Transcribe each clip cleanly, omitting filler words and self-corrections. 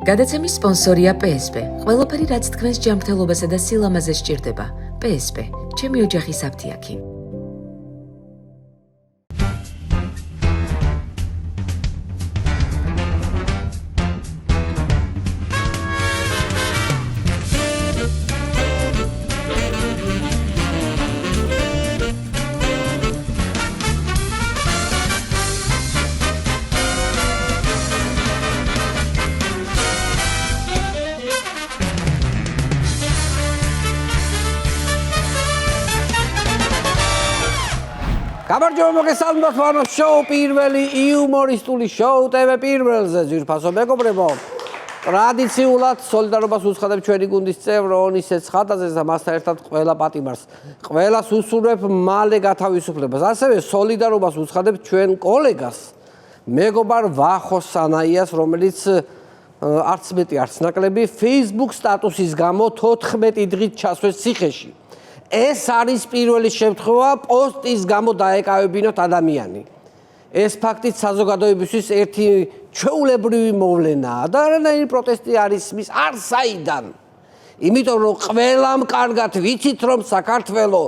გადაცემის სპონსორია PSP. ყველაფერი რაც თქვენს ჯანმრთელობასა და სილამაზე სჭირდება. PSP. ჩემი ოჯახის აფთიაქი. გამარჯობა მოგესალმებით ვანო შოუ პირველი იუმორისტული შოუ TV პირველზე ძვირფასო მეგობრებო ტრადიციულად სოლიდარობას უცხადებ ჩვენი გუნდის წევრ ონისე ცხადაძეს და მასთან ერთად ყველა პატიმარს ყველას უსურვებ მალე გათავისუფლებას ასევე სოლიდარობას უცხადებ ჩვენ კოლეგას მეგობარ ვახო სანაიას რომელიც არც მეტი არც ნაკლები Facebook სტატუსის გამო 14 დღით ჩასვეს ციხეში ეს არის პირველი შემთხვევა პოსტის გამო დაეკავებინოთ ადამიანი. ეს ფაქტით საზოგადოებისთვის ერთი ჩვეულებრივი მოვლენაა და არანაირი პროტესტი არ ისმის არც საიდან. იმიტომ რომ ყველამ კარგად ვიცით რომ საქართველო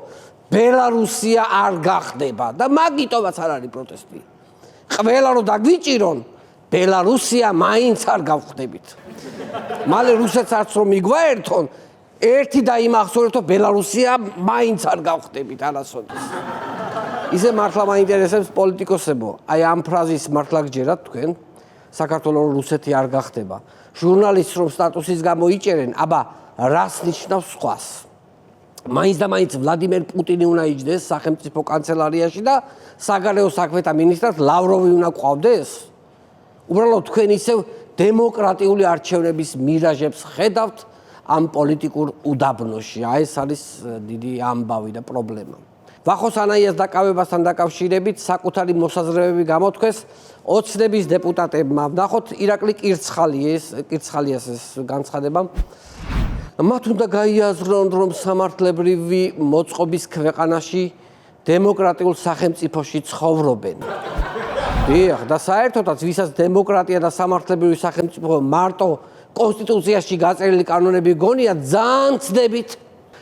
ბელარუსია არ გახდება და მაგიტომაც არ არის პროტესტი. ყველა რომ დაგვიჭირონ ბელარუსია მაინც არ გავხდებით. მალე რუსეთს არც რომ მიგვაერთონ ერთი და იმახსოვრეთ რომ ბელარუსია მაინც არ გავხდებით არასოდეს. ისე მართლა მაინტერესებს პოლიტიკოსებო, აი ამ ფრაზის მართლა გჯერათ თქვენ, საქართველოს რუსეთი არ გახდება. ჟურნალისტს რომ სტატუსის გამო იჭერენ, აბა რას ნიშნავს სხვას? მაინც და მაინც ვლადიმერ პუტინი უნდა იჯდეს სახელმწიფო კანცელარიაში და საგარეო საქმეთა მინისტრად ლავროვი უნდა ყავდეს? უბრალოდ თქვენ ისევ დემოკრატიული არჩევნების მირაჟებს ხედავთ ამ პოლიტიკურ უდაბნოში. ეს არის დიდი ამბავი და პრობლემა. ვახო სანაიას დაკავებასთან დაკავშირებით საკუთარი მოსაზრებები გამოთქვეს ოცნების დეპუტატებმა. ვნახოთ ირაკლი კირცხალიას ეს განცხადება. მათ უნდა გაიაზრონ რომ სამართლებრივი მოწყობის ქვეყანაში დემოკრატიულ სახელმწიფოში ცხოვრობენ. დიახ, და საერთოდაც ვისაც დემოკრატია და სამართლებრივი სახელმწიფო მარტო კონსტიტუციაში გაწერილი კანონები გონია ძალიან ცდებით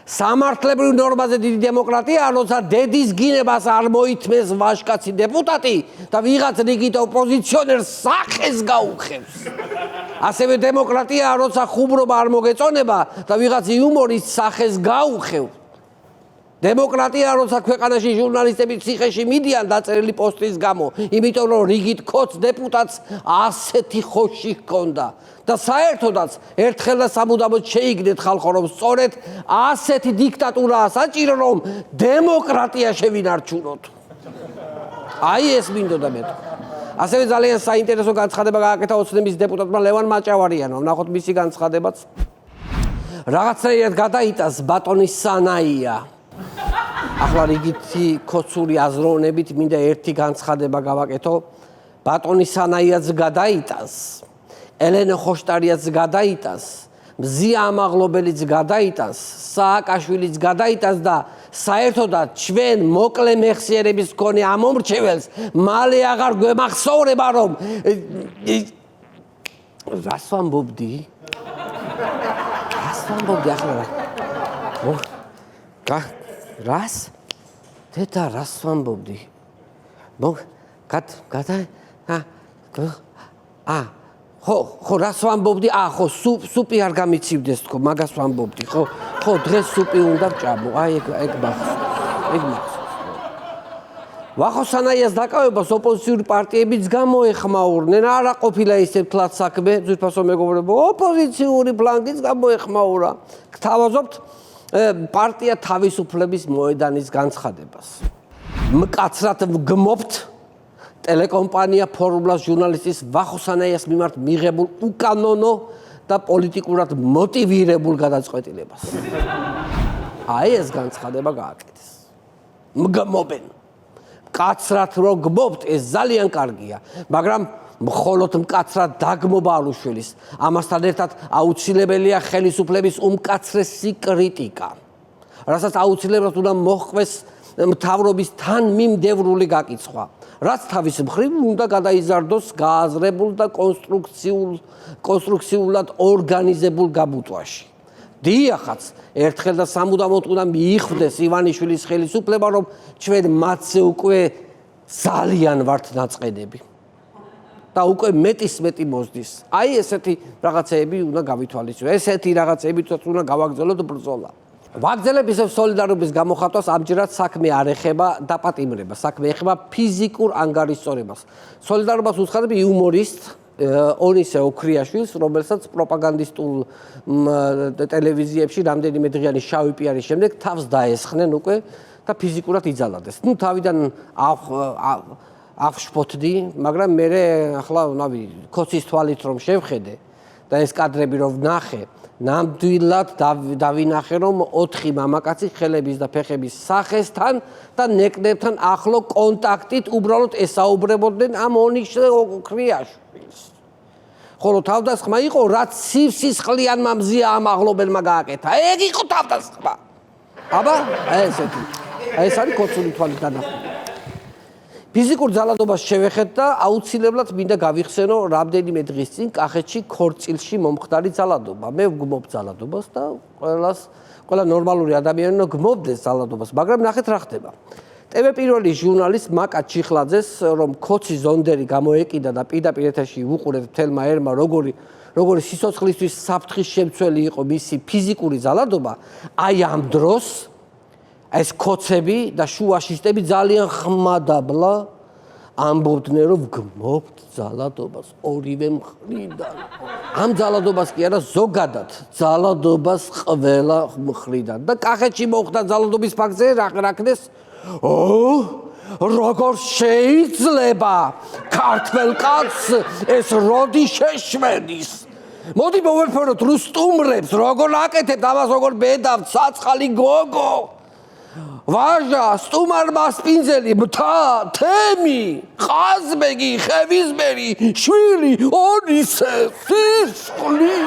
სამართლებრივ ნორმაზე დიდი დემოკრატია როცა დედის გინებას არ მოითმეს ვაჟკაცი დეპუტატი და ვიღაც რიგით ოპოზიციონერს სახეს გაუხევს ასევე დემოკრატია როცა ხუმრობა არ მოგეწონება და ვიღაც იუმორისტს სახეს გაუხევს დემოკრატია როცა ქვეყანაში ჟურნალისტები ციხეში მიდიან დაწერილი პოსტის გამო იმიტომ რომ რიგით ქოც დეპუტატს ასეთი ხოში ჰქონდა და საერთოდაც ერთხელ და სამუდამოდ შეიგდეთ ხალხო რომ სწორედ ასეთი დიქტატურაა საჭირო რომ დემოკრატია შევინარჩუნოთ. აი ეს მინდოდა მე. ასევე ძალიან საინტერესო განცხადება გააკეთა ოცნების დეპუტატმა ლევან მაჭავარიანმა. ვნახოთ მისი განცხადებაც. რაღაცნაირად გადაიტანს ბატონი სანაია. ახლა რიგითი ქოცური აზროვნებით მინდა ერთი განცხადება გავაკეთო. ბატონი სანაიაც გადაიტანს. ელენე ხოშტარიაც გადაიტანს, მზია ამაღლობელიც გადაიტანს, სააკაშვილიც გადაიტანს და საერთოდაც ჩვენ მოკლე მეხსიერების მქონე ამომრჩეველს მალე აღარ გვემახსოვრება რომ რას ვამბობდი? ახლა რას? დედა რას ვამბობდი? ხო რას ვამბობდი? ხო სუპი არ გამიცივდეს თქო, მაგას ვამბობდი. ხო დღეს სუპი უნდა ვჭამო. აი ეგ მახსოვს. ვახო სანაიას დაკავებას ოპოზიციური პარტიებიც გამოეხმაურნენ. არა ყოფილა ისე თლად საქმე, ძვირფასო მეგობრებო, ოპოზიციური ფლანგიც გამოეხმაურა. გთავაზობთ პარტია თავისუფლების მოედანის განცხადებას. მკაცრად ვგმობთ ტელეკომპანია ფორმულას ჟურნალისტის ვახო სანაიას მიმართ მიღებულ უკანონო და პოლიტიკურად მოტივირებულ გადაწყვეტილებას. აი ეს განცხადება გააკეთეს. მგმობენ. მკაცრად რო გმობთ, ეს ძალიან კარგია, მაგრამ მხოლოდ მკაცრად დაგმობა არ უშველის. ამასთან ერთად აუცილებელია ხელისუფლების უმკაცრესი კრიტიკა, რასაც აუცილებლად უნდა მოჰყვეს მთავრობის თანმიმდევრული გაკიცხვა. რაც თავის მხრივ უნდა გადაიზარდოს გააზრებულ და კონსტრუქციულად ორგანიზებულ გაბუთვაში. დიახაც, ერთხელ და სამუდამოდ უნდა მიიხვდეს ივანიშვილის ხელისუფლება, რომ ჩვენ მათზე უკვე ძალიან ვართ ნაწყენები. და უკვე მეტი მოსდის. აი ესეთი რაღაცეები უნდა გავითვალისწინოთ. ესეთი რაღაცეებიც უნდა გავაგრძელოთ ბრძოლა. ვაგრძელებ ისევ სოლიდარობის გამოხატვას, ამჯერად საქმე არ ეხება დაპატიმრებას, საქმე ეხება ფიზიკურ ანგარიშწორებას. სოლიდარობას უცხადებ იუმორისტ ონისე ოქრიაშვილს, რომელსაც პროპაგანდისტულ ტელევიზიებში რამდენიმე დღიანი შავი პიარის შემდეგ თავს დაესხნენ უკვე და ფიზიკურად იძალადეს. ნუ თავიდან აღშფოთდი, მაგრამ მე ახლა ქოცის თვალით რომ შევხედე და ეს კადრები რომ ვნახე, ნამდვილად დავინახე რომ 4 მამაკაცი ხელების და ფეხების სახესთან და ნეკნებთან ახლო კონტაქტით უბრალოდ ესაუბრებოდნენ ამ ონიშე ოქრიაშვილს. ხოლო თავდასხმა იყო, რაც სისხლიანმა მზია ამ აღლობელმა გააკეთა. ეგ იყო თავდასხმა. აბა, ესეთი. ეს არის ქოცული თვალით დანახული. ფიზიკურ ძალადობას შევეხეთ და აუცილებლად მინდა გავიხსენო რამდენიმე დღის წინ კახეთში ქორწილში მომხდარი ძალადობა. მე ვგმობ ძალადობას და ყველა ნორმალური ადამიანი უნდა გმობდეს ძალადობას, მაგრამ ნახეთ რა ხდება. TV პირველი ჟურნალისტ მაკა ჩიხლაძეს რომ ქოცი ზონდერი გამოეკიდა და პირდაპირ ეთერში უყურეთ თელმა ერმა როგორი სიცოცხლისთვის საფრთხის შემცველი იყო მისი ფიზიკური ძალადობა, აი ამ დროს ეს ქოცები და შუაშისტები ძალიან ხმადაბლა ამბობდნენ რომ ვგმობთ ძალადობას ორივე მხრიდან. ამ ძალადობას კი არა ზოგადად ძალადობას ყველა მხრიდან და კახეთში მოხდა ძალადობის ფაქტზე რაკნეს როგორ შეიძლება ქართველ კაცს ეს როდი შეშვენის. მოდი მოვეფეროთ რუსტუმრებს როგორ აკეთებთ ამას როგორ ბედავთ საცხალი გოგო. ვაჟა, სტუმარ მასპინძელი, მთა, თემი, ყაზბეგი, ხევისბერი, შვილი, ონისე, სისხლი.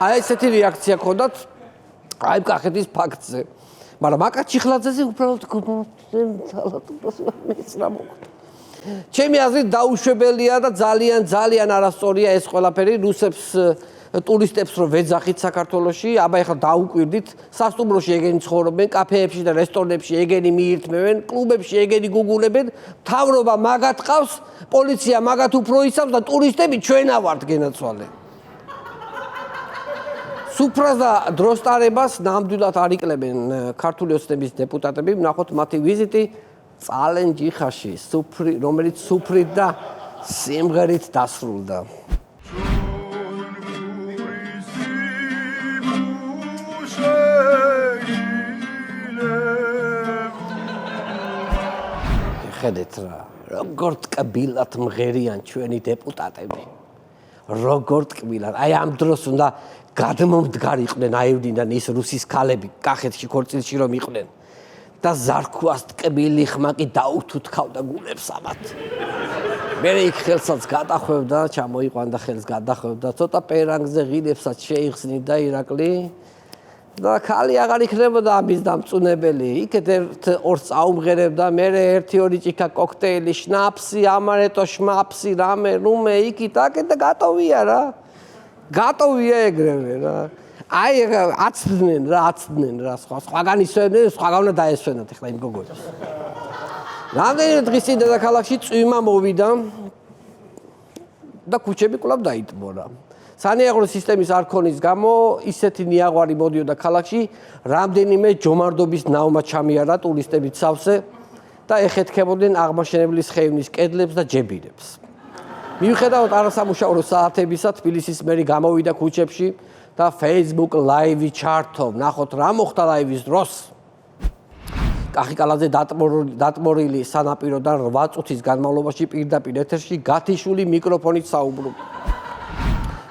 აი ესეთი რეაქცია ჰქონდათ აი კახეთის ფაქტზე. მაგრამ მაკა ჩიხლაძეზე უბრალოდ ძალადობას მეც რა მოხდა. ჩემი აზრით დაუშვებელია და ძალიან არასწორია ეს ყველაფერი რუსებს ტურისტებს რომ ვეძახით საქართველოში, აბა ეხლა დაუკვირდით, სასტუმროში ეგენი ცხოვრობენ, კაფეებში და რესტორნებში ეგენი მიირთმევენ, კლუბებში ეგენი გუგულებენ, მთავრობა მაგათ ყავს, პოლიცია მაგათ უფრო იცავს და ტურისტები ჩვენა ვართ გენაცვალე. სუფრას და დროსტარებას ნამდვილად არ იკლებენ ქართული ოცნების დეპუტატები, ვნახოთ მათი ვიზიტი წალენ ჯიხაში, რომელიც სუფრით და სიმღერით დასრულდა. ხედეთ რა, როგორ ტკბილად მღერიან ჩვენი დეპუტატები. როგორ ტკბილად. აი ამ დროს უნდა გადმომდგარიყვნენ აივლიდან ის რუსის ქალები კახეთში ქორწილში რომ იყვნენ და ზარქუას ტკბილი ხმაკი დაუთუთქავდა გულებს ამათ. მე იქ ხელსაც გადახვევდა, ჩამოიყვანდა ხელს გადახვევდა, ცოტა პერანგზე ღილებსაც შეიხსნიდა ირაკლი. და ქალი აღარ იქნებოდა ამის დამწუნებელი. იქეთ ორს წაუმღერებდა, მე 1-2 ჭიქა კოქტეილი, შნაფსი, ამარეტო შმაფსი, რამე, რუმე, იქით აკეთ და გატოვია რა. გატოვია ეგრევე რა. აი აცდნენ რა, სხვაგან ისვენენ, სხვაგან უნდა დაესვენოთ ახლა იმ გოგოებს. რამდენიმე დღის წინ დედაქალაქში წვიმა მოვიდა და ქუჩები კვლავ დაიტბორა. სანიაღრო სისტემის არ ქონის გამო ისეთი ნიაღვარი მოდიოდა ქალაქში, რამდენიმე ჯომარდობის ნავმა ჩამიარა ტურისტებით სავსე და ეხეთქებოდნენ აღმაშენებლის სხეივნის კედლებს და ჯებირებს. მიუხედავად არასამუშაო საათებისა, თბილისის მერი გამოვიდა ქუჩებში და Facebook live-ი ჩართო. ნახოთ რა მოხდა live-ის დროს. კახიკალაძე დატმორილი სანაპიროდან 8 წუთის განმავლობაში პირდაპირ ეთერში გათიშული მიკროფონით საუბრობდა.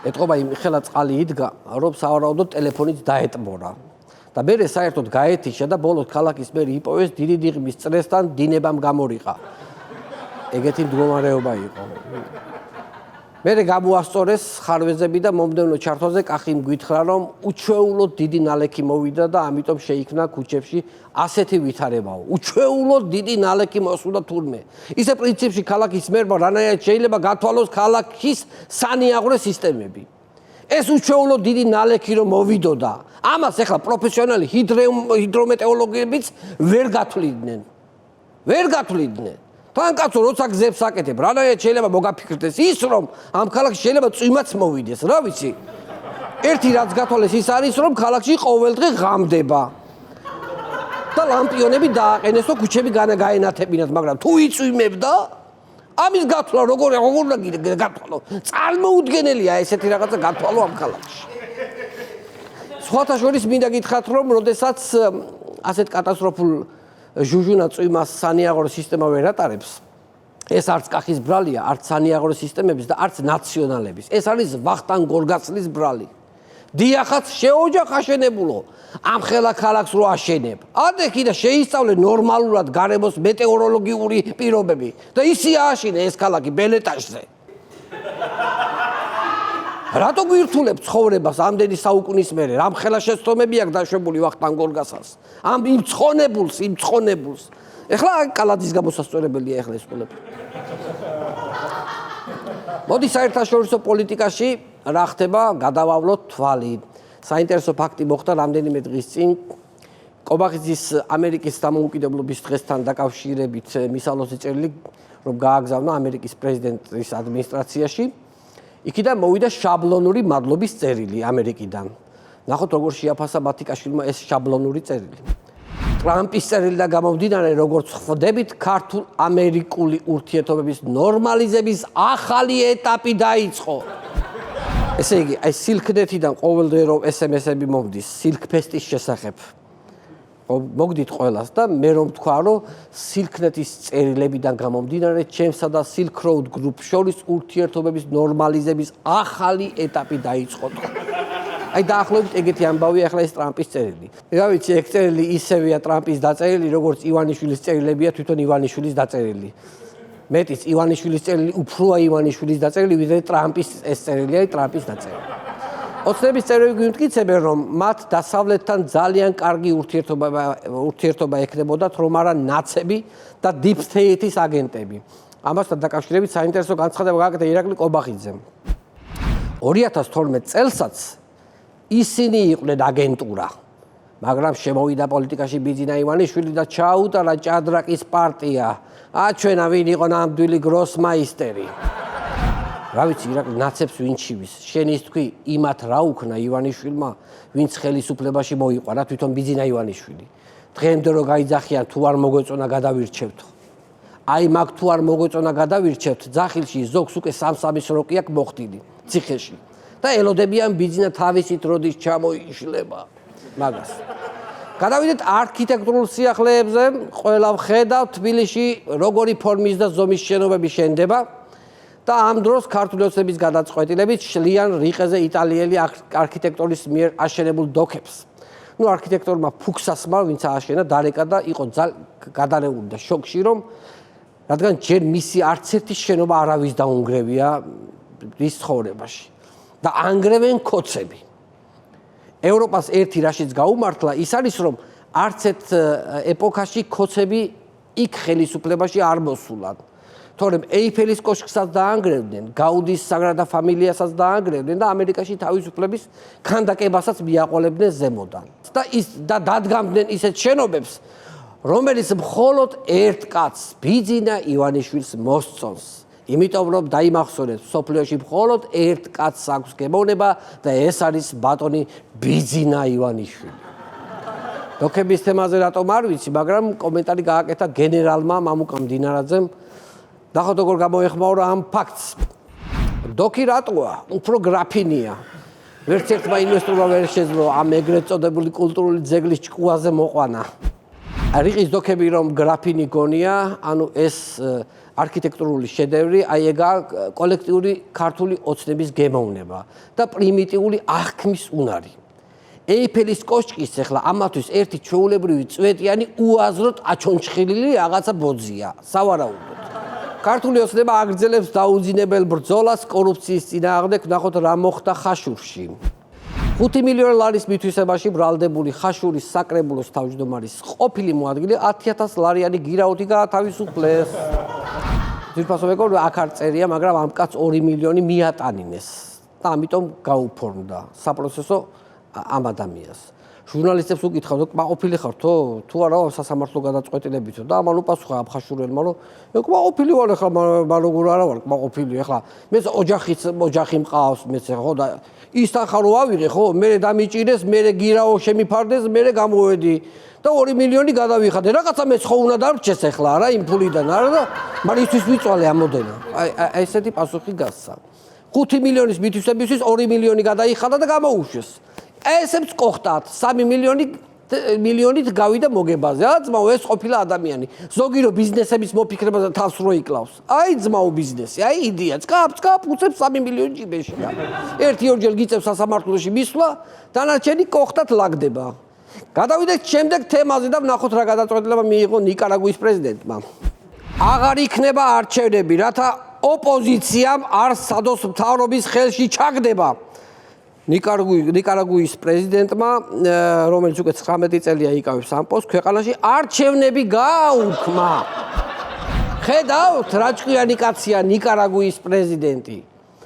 ეთყობა იმხელა წყალი იდგა, რომ სავარაუდოდ ტელეფონით დაეტბორა. და მერე საერთოდ გაეთიშა და ბოლოს ქალაქის მერი იპოვეს დიდი დიღმის წრესთან დინებამ გამორიყა. ეგეთი მდგომარეობა იყო. მერე გამოასწორეს ხარვეზები და მომდევნო ჩართვაზე კახიმ გვითხრა, რომ უჩვეულოდ დიდი ნალექი მოვიდა და ამიტომ შეიქმნა ქუჩებში ასეთი ვითარებაო. უჩვეულოდ დიდი ნალექი მოსულა თურმე. ისე პრინციპში ქალაქის მერმა რანაირად შეიძლება გათვალოს ქალაქის სანიაღვრე სისტემები. ეს უჩვეულოდ დიდი ნალექი რომ მოვიდოდა, ამას ახლა პროფესიონალი ჰიდრომეტეოროლოგებიც ვერ გათვლიდნენ. ვერ გათვლიდნენ. თან კაცო როცა გზებს აკეთებ, რანაირად შეიძლება მოგაფიქრდეს ის, რომ ამ ქალაქში შეიძლება წვიმაც მოვიდეს, რა ვიცი. ერთი რაც გათვალეს ის არის, რომ ქალაქში ყოველდღე ღამდება. და ლამპიონები დააყენეს, რომ ქუჩები გაენათებინათ, მაგრამ თუ იწვიმებდა, ამის გათვლა როგორ უნდა გათვალო? წარმოუდგენელია ესეთი რაღაცა გათვალო ამ ქალაქში. სხვათა შორის მინდა გითხრათ, რომ როდესაც ასეთ კატასტროფულ ჟუჟუნა წვიმას სანიაღრო სისტემა ვერ ატარებს, ეს არც კახის ბრალია, არც სანიაღრო სისტემების და არც ნაციონალების. ეს არის ვახტანგ გორგასლის ბრალი. დიახაც შეოჯახ აშენებულო, ამ ხელა ქალაქს რო აშენებ. ადე კიდე შეისწავლე ნორმალურად გარემოს მეტეოროლოგიური პირობები და ისი ააშენე ეს ქალაქი ბელეტაჟზე. რატო გვირთულებ ცხოვრებას ამდენი საუკუნის მერე? რამ ხელა შეცდომები აქვს დაშვებული ვახტანგ გორგასალს? ამ იმწყონებულს. ეხლა კალადის გამოსასწორებელია ეხლა ეს ყველაფერი. მოდი საერთაშორისო პოლიტიკაში რა ხდება, გადავავლოთ თვალი. საინტერესო ფაქტი მოხდა რამდენიმე დღის წინ კობახიძის ამერიკის დამოუკიდებლობის დღესთან დაკავშირებით მისალოსი წერილი, რომ გააგზავნა ამერიკის პრეზიდენტის ადმინისტრაციაში. იქიდან მოვიდა შაბლონური მადლობის წერილი ამერიკიდან. ნახოთ როგორ შეაფასა მათიკაშვილმა ეს შაბლონური წერილი. ტრამპის წერილიდან გამომდინარე, როგორც ხვდებით, ქართულ-ამერიკული ურთიერთობების ნორმალიზების ახალი ეტაპი დაიწყო. ესე იგი, აი სილქნეთიდან ყოველდღე რომ SMS-ები მომდის სილქფესტის შესახებ. მოგდით ყველას და მე რომ თქვა, რომ სილქნეთის წერილებიდან გამომდინარე, ჩემსა და Silk Road Group შორის ურთიერთობების ნორმალიზების ახალი ეტაპი დაიწყო. აი დაახლოებით ეგეთი ამბავია ახლა ეს ტრამპის წერილი. რა ვიცი, ეგ წერილი ისევია ტრამპის დაწერილი, როგორც ივანიშვილის წერილებია თვითონ ივანიშვილის დაწერილი. მეტიც ივანიშვილის წერილი უფროა ივანიშვილის დაწერილი, ვიდრე ტრამპის ეს წერილია, ტრამპის დაწერილი. ოცნების წევრები გვიმტკიცებენ, რომ მათ დასავლეთთან ძალიან კარგი ურთიერთობა ექნებოდათ, რომ არა ნაცები და Deep State-ის აგენტები. ამასთან დაკავშირებით საინტერესო განცხადება გააკეთა ირაკლი კობახიძემ. 2012 წელსაც ისინი იყვნენ აგენტურა, მაგრამ შემოვიდა პოლიტიკაში ბიძინა ივანიშვილი და ჩაუტარა ჭადრაკის პარტია. აჩვენა ვინ იყო ნამდვილი გროსმაისტერი. რა ვიცი, ირაკლი ნაცებს ვინ ჩივის? შენ ის თქვი იმათ რა უქნა ივანიშვილმა, ვინც ხელისუფლებაში მოიყვანა თვითონ ბიძინა ივანიშვილი. დღემდე რო გაიძახიან თუ არ მოგვეწონა გადავირჩევთ. აი მაგ თუ არ მოგვეწონა გადავირჩევთ, ძახილში ზოგს უკვე 3 როკი აქვს მოხდილი ციხეში. და ელოდებიან ბიძინა თავისით როდის ჩამოიშლება მაგას. გადავიდეთ არქიტექტურულ სიახლეებზე, ყველა ვხედავთ თბილისში როგორი ფორმის და ზომის შენობები შენდება და ამ დროს ქართული ოცნების გადაწყვეტილებით შლიან რიყეზე იტალიელი არქიტექტორის მიერ აშენებულ დოქებს. ნუ არქიტექტორმა ფუქსასმა, ვინც ააშენა, დარეკა და იყო გადარეული და შოკში, რომ რადგან ჯერ მისი არც ერთი შენობა არავის დაუნგრევია ის ცხოვრებაში. და ანგრევენ ქოცები. ევროპას ერთი რაშიც გაუმართლა ის არის, რომ არც ერთ ეპოქაში ქოცები იქ ხელისუფლებაში არ მოსულან. თორემ ეიფელის კოშკსაც დაანგრევდნენ, გაუდის საგრადა ფამილიასაც დაანგრევდნენ და ამერიკაში თავისუფლების ქანდაკებასაც მიაყოლებდნენ ზემოდან. და დადგამდნენ ისეთ შენობებს, რომელიც მხოლოდ ერთ კაცს, ბიძინა ივანიშვილს მოსწონს. იმიტომ რომ დაიმახსოვრეთ, სოფლიოში მხოლოდ ერთ კაცს აქვს გემოვნება და ეს არის ბატონი ბიძინა ივანიშვილი. დოქების თემაზე რატომ არ ვიცი, მაგრამ კომენტარი გააკეთა გენერალმა მამუკა მდინარაძემ. ნახოთ როგორ გამოეხმაურა ამ ფაქტს. დოქი რატოა? უფრო გრაფინია. ვერც ერთმა ინვესტორმა ვერ შეძლო ამ ეგრეთ წოდებული კულტურული ძეგლის ჭკუაზე მოყვანა. რიყის დოქები რომ გრაფინი გონია, ანუ ეს არქიტექტურული შედევრი, აი ეგაა კოლექტიური ქართული ოცნების გემოვნება და პრიმიტიული აღქმის უნარი. ეიფელის კოშკის ახლა ამათვის ერთი ჩვეულებრივი წვეტიანი უაზროდ აჩონჩხილილი რაღაცა ბოძია, სავარაუდოდ. ქართული ოცნება აგრძელებს დაუძინებელ ბრძოლას კორუფციის წინააღმდეგ. ნახოთ რა მოხდა ხაშურში. 5 მილიონი ლარის მითვისებაში ბრალდებული ხაშურის საკრებულოს თავმჯდომარის ყოფილი მოადგილე 10,000 ლარიანი გირაოთი გაათავისუფლეს. ძვირფასო მეგობრებო, აქ არ წერია, მაგრამ ამ კაცს 2 მილიონი მიატანინეს და ამიტომ გაუფორმდა საპროცესო ამ ადამიანს. ჟურნალისტებს უკითხავთ, კმაყოფილი ხართო? თუ არა, სასამართლო გადაწყვეტილებითო და ამან უპასუხა ამ ხაშურელმა, რომ კმაყოფილი ვარ, ახლა მან როგორ არა ვარ კმაყოფილი, ახლა მეც ოჯახი მყავს, მეც ხო და ისთან ხარ ვავიღე, ხო, მე დამიჭირეს, მე გირაო შემიფარდეს, მე გამოვედი და 2 მილიონი გადავიხადე. რაღაცა მეც ხო უნდა დარჩეს ახლა არა იმ ფულიდან, არა და მაგრამ ისთვის ვიწვალე ამოდენა. აი ესეთი პასუხი გასცა. 5 მილიონის მითვისებისთვის 2 მილიონი გადაიხადა და გამოუშვეს. ესეც ყოხტათ 3 მილიონით გავიდა მოგებაზე. რა ძმაო, ეს ყოფილა ადამიანი. ზოგი რო ბიზნესების მოფიქრებაზე თავს რო იკლავს. აი ძმაო ბიზნესი, აი იდეა. წკაპ უწევს 3 მილიონი ჯიბეში. ერთი-ორჯერ გიწევს სასამართლოში მისვლა, დანარჩენი ყოხტათ ლაგდება. გადავიდეთ შემდეგ თემაზე და ვნახოთ რა გადაწყვეტილება მიიღო ნიკარაგუის პრეზიდენტმა. აღარ იქნება არჩევნები, რათა ოპოზიციამ არ სადოს მთავრობის ხელში ჩაგდება. ნიკარაგუის პრეზიდენტმა, რომელიც უკვე 19 წელია იკავებს ამ პოსტს, ქვეყანაში არჩევნები გააუქმა. ხედავთ, რა ჭკვიანი კაცია ნიკარაგუის პრეზიდენტი.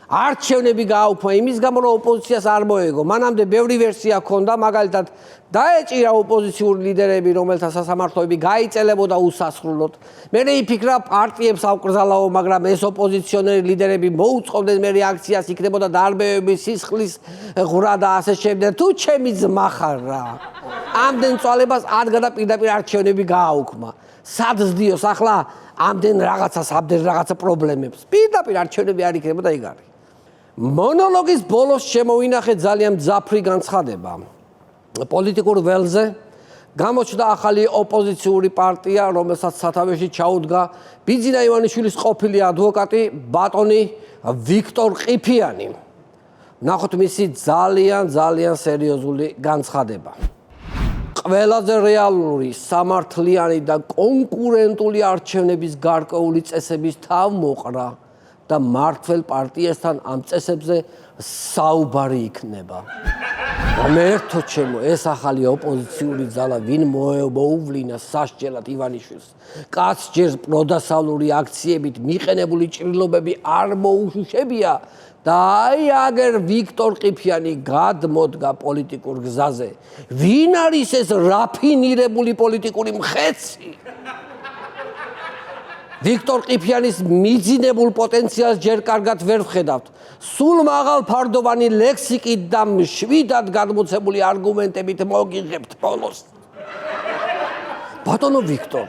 არჩევნები გააუქმა იმის გამო, რომ ოპოზიციას არ მოეგო. მანამდე ბევრი ვერსია ჰქონდა, მაგალითად დაეჭირა ოპოზიციური ლიდერები, რომელთა სასამართლოები გაიწელებოდა უსასრულოდ. მე იფიქრა პარტიებს ავკრძალაო, მაგრამ ეს ოპოზიციონერი ლიდერები მოუწყობდნენ მე აქციას, იქნებოდა დარბევები, სისხლის ღვრა და ასე შემდეგ. თუ ჩემი ძმა ხარ რა. ამდენ წვალებას ადგა და პირდაპირ არჩევნები გააუქმა. სად ზდიოს ახლა ამდენ რაღაცა პრობლემებს. პირდაპირ არჩევნები არ იქნებოდა ეგ არის. მონოლოგის ბოლოს შემოვინახე ძალიან მძაფრი განცხადება. პოლიტიკურ ველზე გამოჩნდა ახალი ოპოზიციური პარტია, რომელსაც სათავეში ჩაუდგა ბიძინა ივანიშვილის ყოფილი ადვოკატი ბატონი ვიქტორ ყიფიანი. ნახოთ მისი ძალიან სერიოზული განცხადება. ყველაზე რეალური, სამართლიანი და კონკურენტული არჩევნების გარკვეული წესების თავმოყრა და მართველ პარტიასთან ამ წესებზე საუბარი იქნება. მერთო ჩემო, ეს ახალი ოპოზიციური ძალა ვინ მოუვლინა სასჯელად ივანიშვილს. კაც ჯერ პროდასავლური აქციებით მიყენებული ჭრილობები არ მოუშუშებია და აი აგერ ვიქტორ ყიფიანი გადმოდგა პოლიტიკურ გზაზე. ვინ არის ეს რაფინირებული პოლიტიკური მხეცი? ვიქტორ ყიფიანის მიძინებულ პოტენციალს ჯერ კარგად ვერ ვხედავთ. სულ მაღალფარდოვანი ლექსიკით და მშვიდად გადმოცემული არგუმენტებით მოგიღებთ ბოლოს. ბატონო ვიქტორ,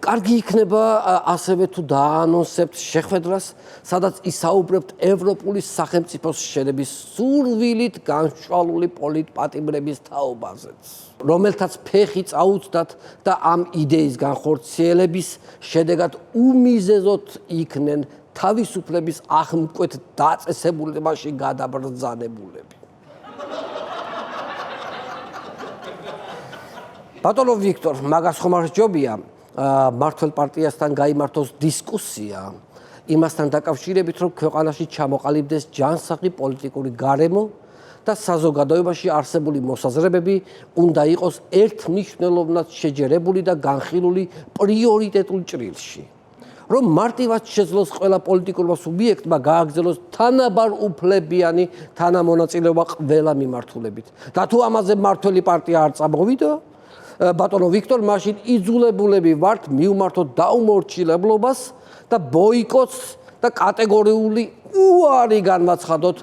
კარგი იქნება ასევე თუ დაანონსებთ შეხვედრას, სადაც ისაუბრებთ ევროპული სახელმწიფოს შენების სურვილით განშვალული პოლიტპატიმრების თაობაზეც, რომელთაც ფეხი წაუწდათ და ამ იდეის განხორციელების შედეგად უმიზეზოდ იქნენ თავისუფლების აღმკვეთ დაწესებულებაში გადაბრძანებულები. ბატონო ვიქტორ, მაგას ხომ არ სჯობია მართველ პარტიასთან გაიმართოს დისკუსია იმასთან დაკავშირებით, რომ ქვეყანაში ჩამოყალიბდეს ჯანსაღი პოლიტიკური გარემო და საზოგადოებაში არსებული მოსაზრებები უნდა იყოს ერთმნიშვნელოვნად შეჯერებული და განხილული პრიორიტეტულ ჭრილში. რომ მარტივად შეძლოს ყველა პოლიტიკურმა სუბიექტმა გააგრძელოს თანაბარ უფლებიანი თანამონაწილეობა ყველა მიმართულებით. და თუ ამაზე მართველი პარტია არ წამოვიდა, ბატონო ვიქტორ, მაშინ იძულებულები ვართ მივმართოთ დაუმორჩილებლობას და ბოიკოტს და კატეგორიული უარი განვაცხადოთ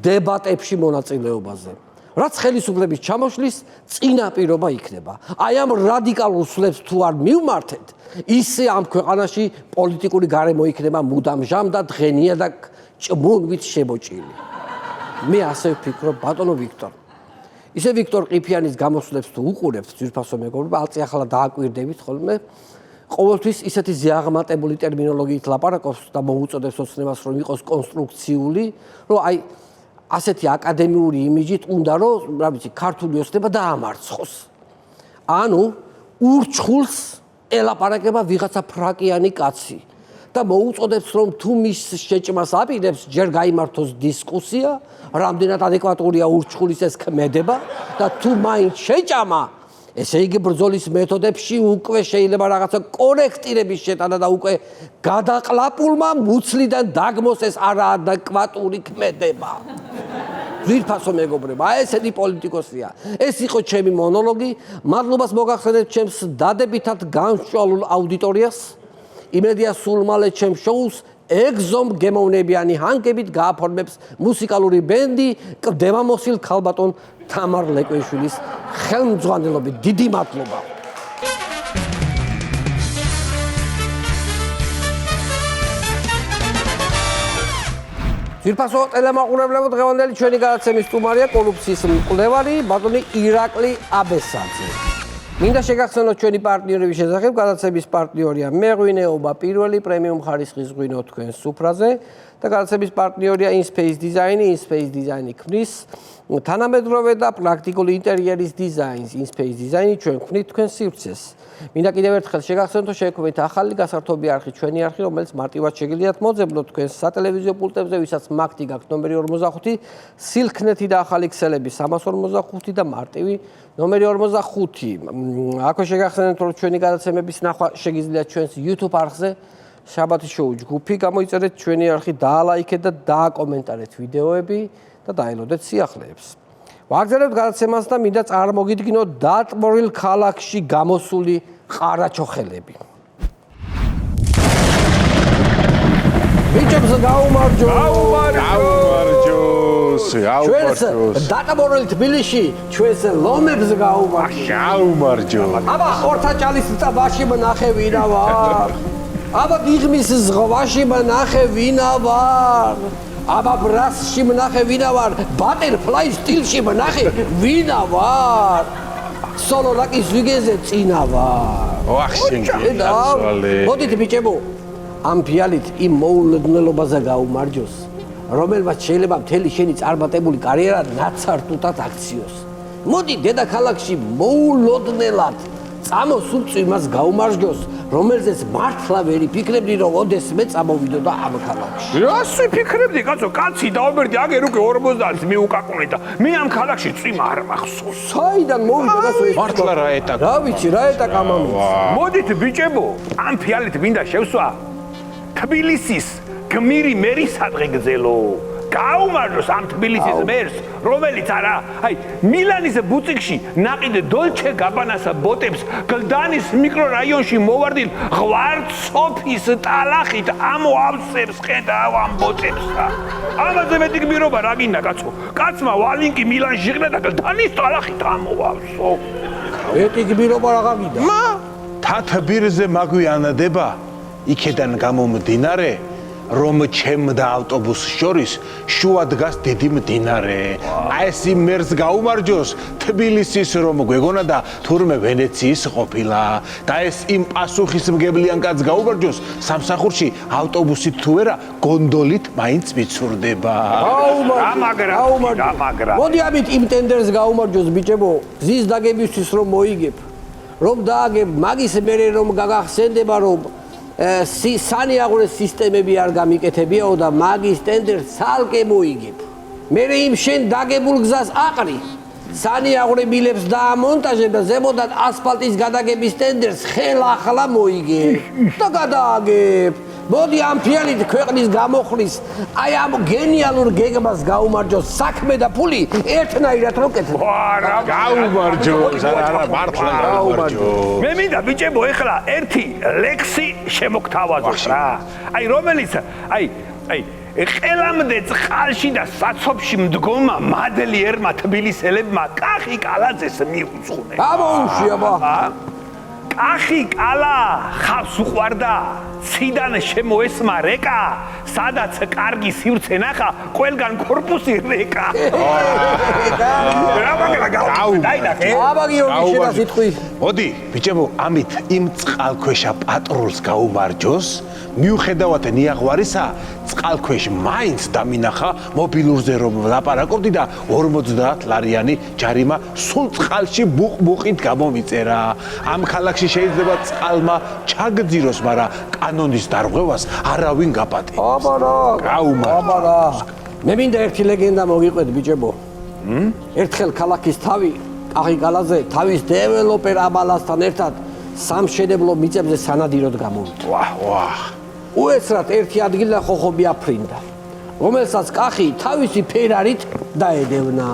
დებატებში მონაწილეობაზე. რაც ხელისუფლების ჩამოშლის წინაპირობა იქნება. აი ამ რადიკალურ სვლებს თუ არ მივმართეთ, ისე ამ ქვეყანაში პოლიტიკური გარემო იქნება მუდამჟამ და დღენია და ჭმუნვით შემოჭრილი. მე ასე ვფიქრობ, ბატონო ვიქტორ. ისე ვიქტორ ყიფიანის გამოსვლებს თუ უყურებთ, ძვირფასო მეგობრებო, ალწიახლა დააკვირდებით ხოლმე, ყოველთვის ისეთი ზიაღმატებული ტერმინოლოგიით ლაპარაკობს და მოუწოდებს ოცნებას, რომ იყოს კონსტრუქციული, რომ აი ასეთი აკადემიური იმიჯით უნდა რომ, რა ვიცი, ქართული ოცნება დაამარცხოს. ანუ ურჩხულს ელაპარაკება ვიღაცა ფრაკიანი კაცი და მოუწოდებს რომ თუ მის შეჭმას აპირებს ჯერ გაიმართოს დისკუსია, რამდენად ადეკვატურია ურჩხულის ეს ქმედება და თუ მაინც შეჭამა, ესე იგი ბრძოლის მეთოდებში უკვე შეიძლება რაღაცა კორექტირების შეტანა და უკვე გადაყლაპულმა მუცლიდან დაგმოს ეს არაადეკვატური ქმედება. ძვირფასო მეგობრებო, ესეთი პოლიტიკოსია. ეს იყო ჩემი მონოლოგი. მადლობას მოგახსენებთ ჩემს დადებითად განსჭვალულ აუდიტორიას. იმედია სულ მალე ჩემს შოუს ეგზომ გემოვნებიანი ჰანგებით გააფორმებს მუსიკალური ბენდი კდემამოსილ ქალბატონ თამარ ლეკვეშვილის ხელმძღვანელობით. დიდი მადლობა. ძვირფასო ტელემაყურებლებო, დღევანდელი ჩვენი გადაცემის სტუმარია კორუფციის მკვლევარი ბატონი ირაკლი აბესაძე. მინდა შეგახსენოთ ჩვენი პარტნიორების შესახებ. გადაცემის პარტნიორია მეღვინეობა პირველი პრემიუმ ხარისხის ღვინო თქვენს სუფრაზე და გადაცემის პარტნიორია InSpace Design. InSpace Design ქმნის თანამედროვე და პრაქტიკული ინტერიერის დიზაინს. InSpace Design ჩვენ ქმნით თქვენ სივრცეს. მინდა კიდევ ერთხელ შეგახსენოთ, რომ შეექმნით ახალი გასართობი არხი, ჩვენი არხი, რომელიც მარტივად შეგიძლიათ მოძებნოთ თქვენს სატელევიზიო პულტებზე, ვისაც მაგთი გაქვთ ნომერი 45, სილქნეთი და ახალი ქსელები 345 და მარტივი ნომერი 45. აქვე შეგახსენებთ, რომ ჩვენი გადაცემების ნახვა შეგიძლიათ ჩვენს YouTube არხზე, შაბათის შოუ ჯგუფი, გამოიწერეთ ჩვენი არხი, დაალაიქეთ და დააკომენტარეთ ვიდეოები და დაელოდეთ სიახლეებს. ვაგზავნებთ გადაცემას და მინდა წარმოგიდგინოთ დატბორილ ქალაქში გამოსული ყარაჩოხელები. ბიჭებს გაუმარჯოს! ჩვენს დატბორილ თბილისში ჩვენს ლომებს გაუმარჯოს! აბა ხორთაჭალის წაბაში მნახე ვინა ვარ! აბა დიღმის ზღვაში მნახე ვინა ვარ! აბა ბრასში მნახე ვინა ვარ, ბატერფლაი სტილში მნახე ვინა ვარ, სოლოლაკის ვიგეზე წინა ვარ. მოდით ბიჭებო, ამ ფიალით იმ მოულოდნელობაზე გაუმარჯოს, რომელმაც შეიძლება მთელი შენი წარმატებული კარიერა ნაცარტუთად აქციოს. მოდი დედაქალაქში მოულოდნელად წამოსულ წვიმას გაუმარჯოს, რომელზეც მართლა ვერ იფიქრებდი, რომ ოდესმე წამოვიდოდა ამ ქალაქში. რას ვიფიქრებდი, კაცო, კაცი დაობერდი, აგერ უკვე 50 მიუკაკუნე და მე ამ ქალაქში წვიმა არ მახსოვს. საიდან მოვიდა და ეს მართლა რა ეტაკა? რა ვიცი, რა ეტაკა მამიца. მოდით ბიჭებო, ამ ფიალით მინდა შევსვა თბილისის გმირი მერის სადღეგრძელო. გაუმარჯოს ამ თბილისის მერს, რომელიც არა, მილანის ბუწიკში ნაყიდ დოლჩე გაბანას ბოტებს გლდანის მიკრორაიონში მოვარდილ ღვარცოფის ტალახით ამოავსებს ხედავ ამ ბოტებს. ამაზე მეტი გმირობა რა გინდა კაცო? კაცმა ვალინკი მილანში ღნა და გლდანის ტალახით ამოავსო. მეტი გმირობა რა გაგიდა? თათბირზე მაგვიანდება იქედან გამომდინარე რომ ჩემ და ავტობუსს შორის შუა დგას დიდი მდინარე. ეს იმერს გაუმარჯოს თბილისის რომ გვეგონა და თურმე ვენეციის ყოფილა. და ეს იმ პასუხისმგებლიან კაცს გაუმარჯოს სამსახურში ავტობუსით თუ არა გონდოლით მაინც მიცურდება. გამაგრა. მოდი ამით იმ ტენდერს გაუმარჯოს ბიჭებო, გზის დაგებისთვის რომ მოიგებ, რომ დააგებ მაგის მერე რომ გაგახსენდება რომ სანიაღვრე სისტემები არ გამიკეთებიაო და მაგის ტენდერს ცალკე მოიგებ. მერე იმ შენ დაგებულ გზას აყრი, სანიაღვრე მილებს დაამონტაჟებ და ზემოდან ასფალტის გადაგების ტენდერს ხელახლა მოიგებ და გადააგებ. მოდი ამ ფიალით ქვეყნის გამოხლის აი ამ გენიალურ გეგმას გაუმარჯოს საქმე და ფული ერთნაირად რო კეთებ. გაუმარჯოს, არა, მართლა გაუმარჯოს. მე მინდა ბიჭებო ეხლა ერთი ლექსი შემოგთავაზოთ რა. რომელიც ყელამდე წყალში და საცობში მდგომა მადლიერმა თბილისელებმა კახი კალაძეს მიუძღვნეს. გამოუშვია კახი კალა ხავს უყვარდა, ციდან შემოესმა რეკა, სადაც კარგი სივრცე ნახა, ყველგან კორპუსი რეკა. აბა გიორგი შედა სიტყვი. მოდი, ბიჭებო, ამით იმ წყალქვეშა პატრულს გაუმარჯოს. მიუხედავად ნიაღვარისა, წყალქვეშ მაინც დამინახა მობილურზე რომ ლაპარაკობდი და 50 ლარიანი ჯარიმა სულ წყალში ბუყ-ბუყით გამომიწერა. ამ ქალაქში შეიძლება წყალმა ჩაგძიროს, მაგრამ კანონის დარღვევას არავინ გაპატიმრებს. აბარა. მე მინდა ერთი ლეგენდა მოგიყვეთ, ბიჭებო. ერთხელ ქალაქის თავი კაღიკალაზე თავის დეველოპერ აბალასთან ერთად სამშენებლო მიწებზე სანადიროდ გამოვიდა. ვაჰ. უეცრად ერთი ადგილიდან ხოხობი აფრინდა, რომელსაც კახი თავისი ფერარით დაედევნა.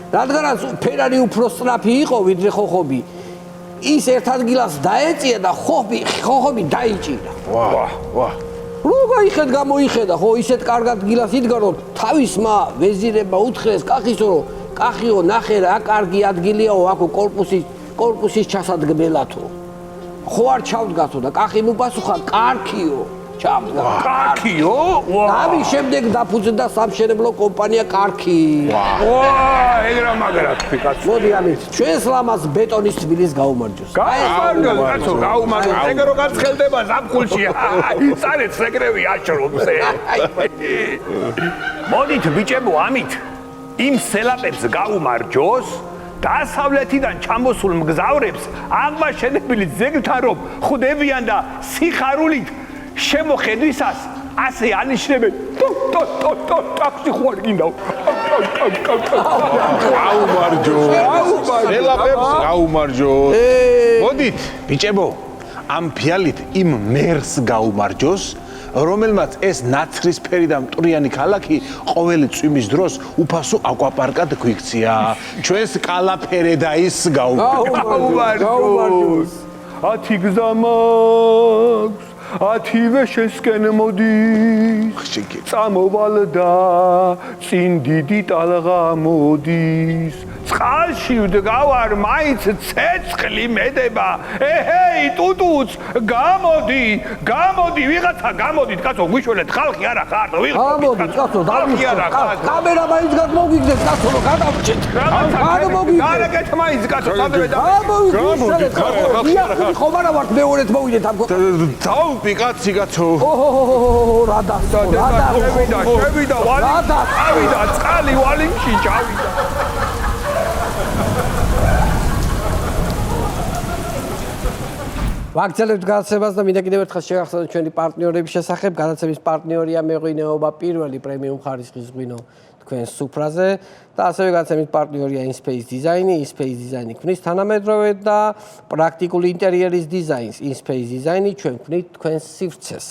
რადგანაც ფერარი უფრო სწრაფი იყო ვიდრე ხოხობი, ის ერთ ადგილას დაეწია და ხოხობი დაიჭირა. ვაჰ. როგორ იხედ გამოიხედა, ხო ისეთ კარგ ადგილას იდგა, რომ თავისმა ვეზირებმა უთხრეს კახისო, რომ კახიო ნახე რა კარგი ადგილიაო, აქ კორპუსის ჩასადგმელათო. ხო არ ჩავდგათო და კახი მუპასუხა კარქიო, ჩავდგა. კარქიო? ამის შემდეგ დაფუძნდა სამშენებლო კომპანია კარქი. ეგრა მაგრად ფიკაცო. მოდი ამით ჩვენს ლამაზ ბეტონის თბილის გაუმარჯოს. გაუმარჯოს, კაცო, გაუმარჯოს. ეგ რო გაცხელდება ზაფხულში. წარეთ სეკრევი აშრომზე. მოდით ბიჭებო, ამით იმ სელაპებს გაუმარჯოს. დასავლეთიდან ჩამოსულ მგზავრებს აღმაშენებელი ძეგლთან რომ ხვდებიან და სიხარულით შემოხედვისას ასე ანიშნებენ. ტაქსი ხوار გინდა. გაუმარჯოს. ელაპებს გაუმარჯოს. მოდით, ბიჭებო, ამ ფიალით იმ მერს გაუმარჯოს, რომელმაც ეს ნაცრისფერი და მტვრიანი ქალაქი ყოველი წვიმის დროს უფასო აკვაპარკად გვიქცია. ჩვენს კალაფერედაის გაუმარჯოს. 10 გზა მაქვს, 10-ვე შესკენ მოდის. წამოვალ და წინ დიდი ტალღა მოდის. წყალში ვდგავარ, მაინც ცეცხლი მედება. ეჰეი, ტუტუც, გამოდი, ვიღაცა გამოდით, კაცო, გვიშველეთ, ხალხი არა ხარ, გამოდით, კაცო, კამერა მაინც გამოგიგდეთ, კაცო, რომ გადავჭეთ. გარეკეთ მაინც, კაცო, გამოვიდეთ, ხომ არა ვართ მეორეთ მოვიდეთ ამ დავუპი კაცი კაცო. რა შევიდა, ავიდა, წყალი ვალიმში ჩავიდა. ვაგრძელებთ გადაცემას და მინდა კიდევ ერთხელ შევახსენოთ ჩვენი პარტნიორების შესახებ. გადაცემის პარტნიორია მეღვინეობა პირველი პრემიუმ ხარისხის ღვინო თქვენ სუფრაზე და ასევე გადაცემის პარტნიორია InSpace Design-ი. InSpace Design-ი ქმნის თანამედროვე და პრაქტიკული ინტერიერის დიზაინს. InSpace Design-ი ჩვენ ქმნით თქვენს სივრცეს.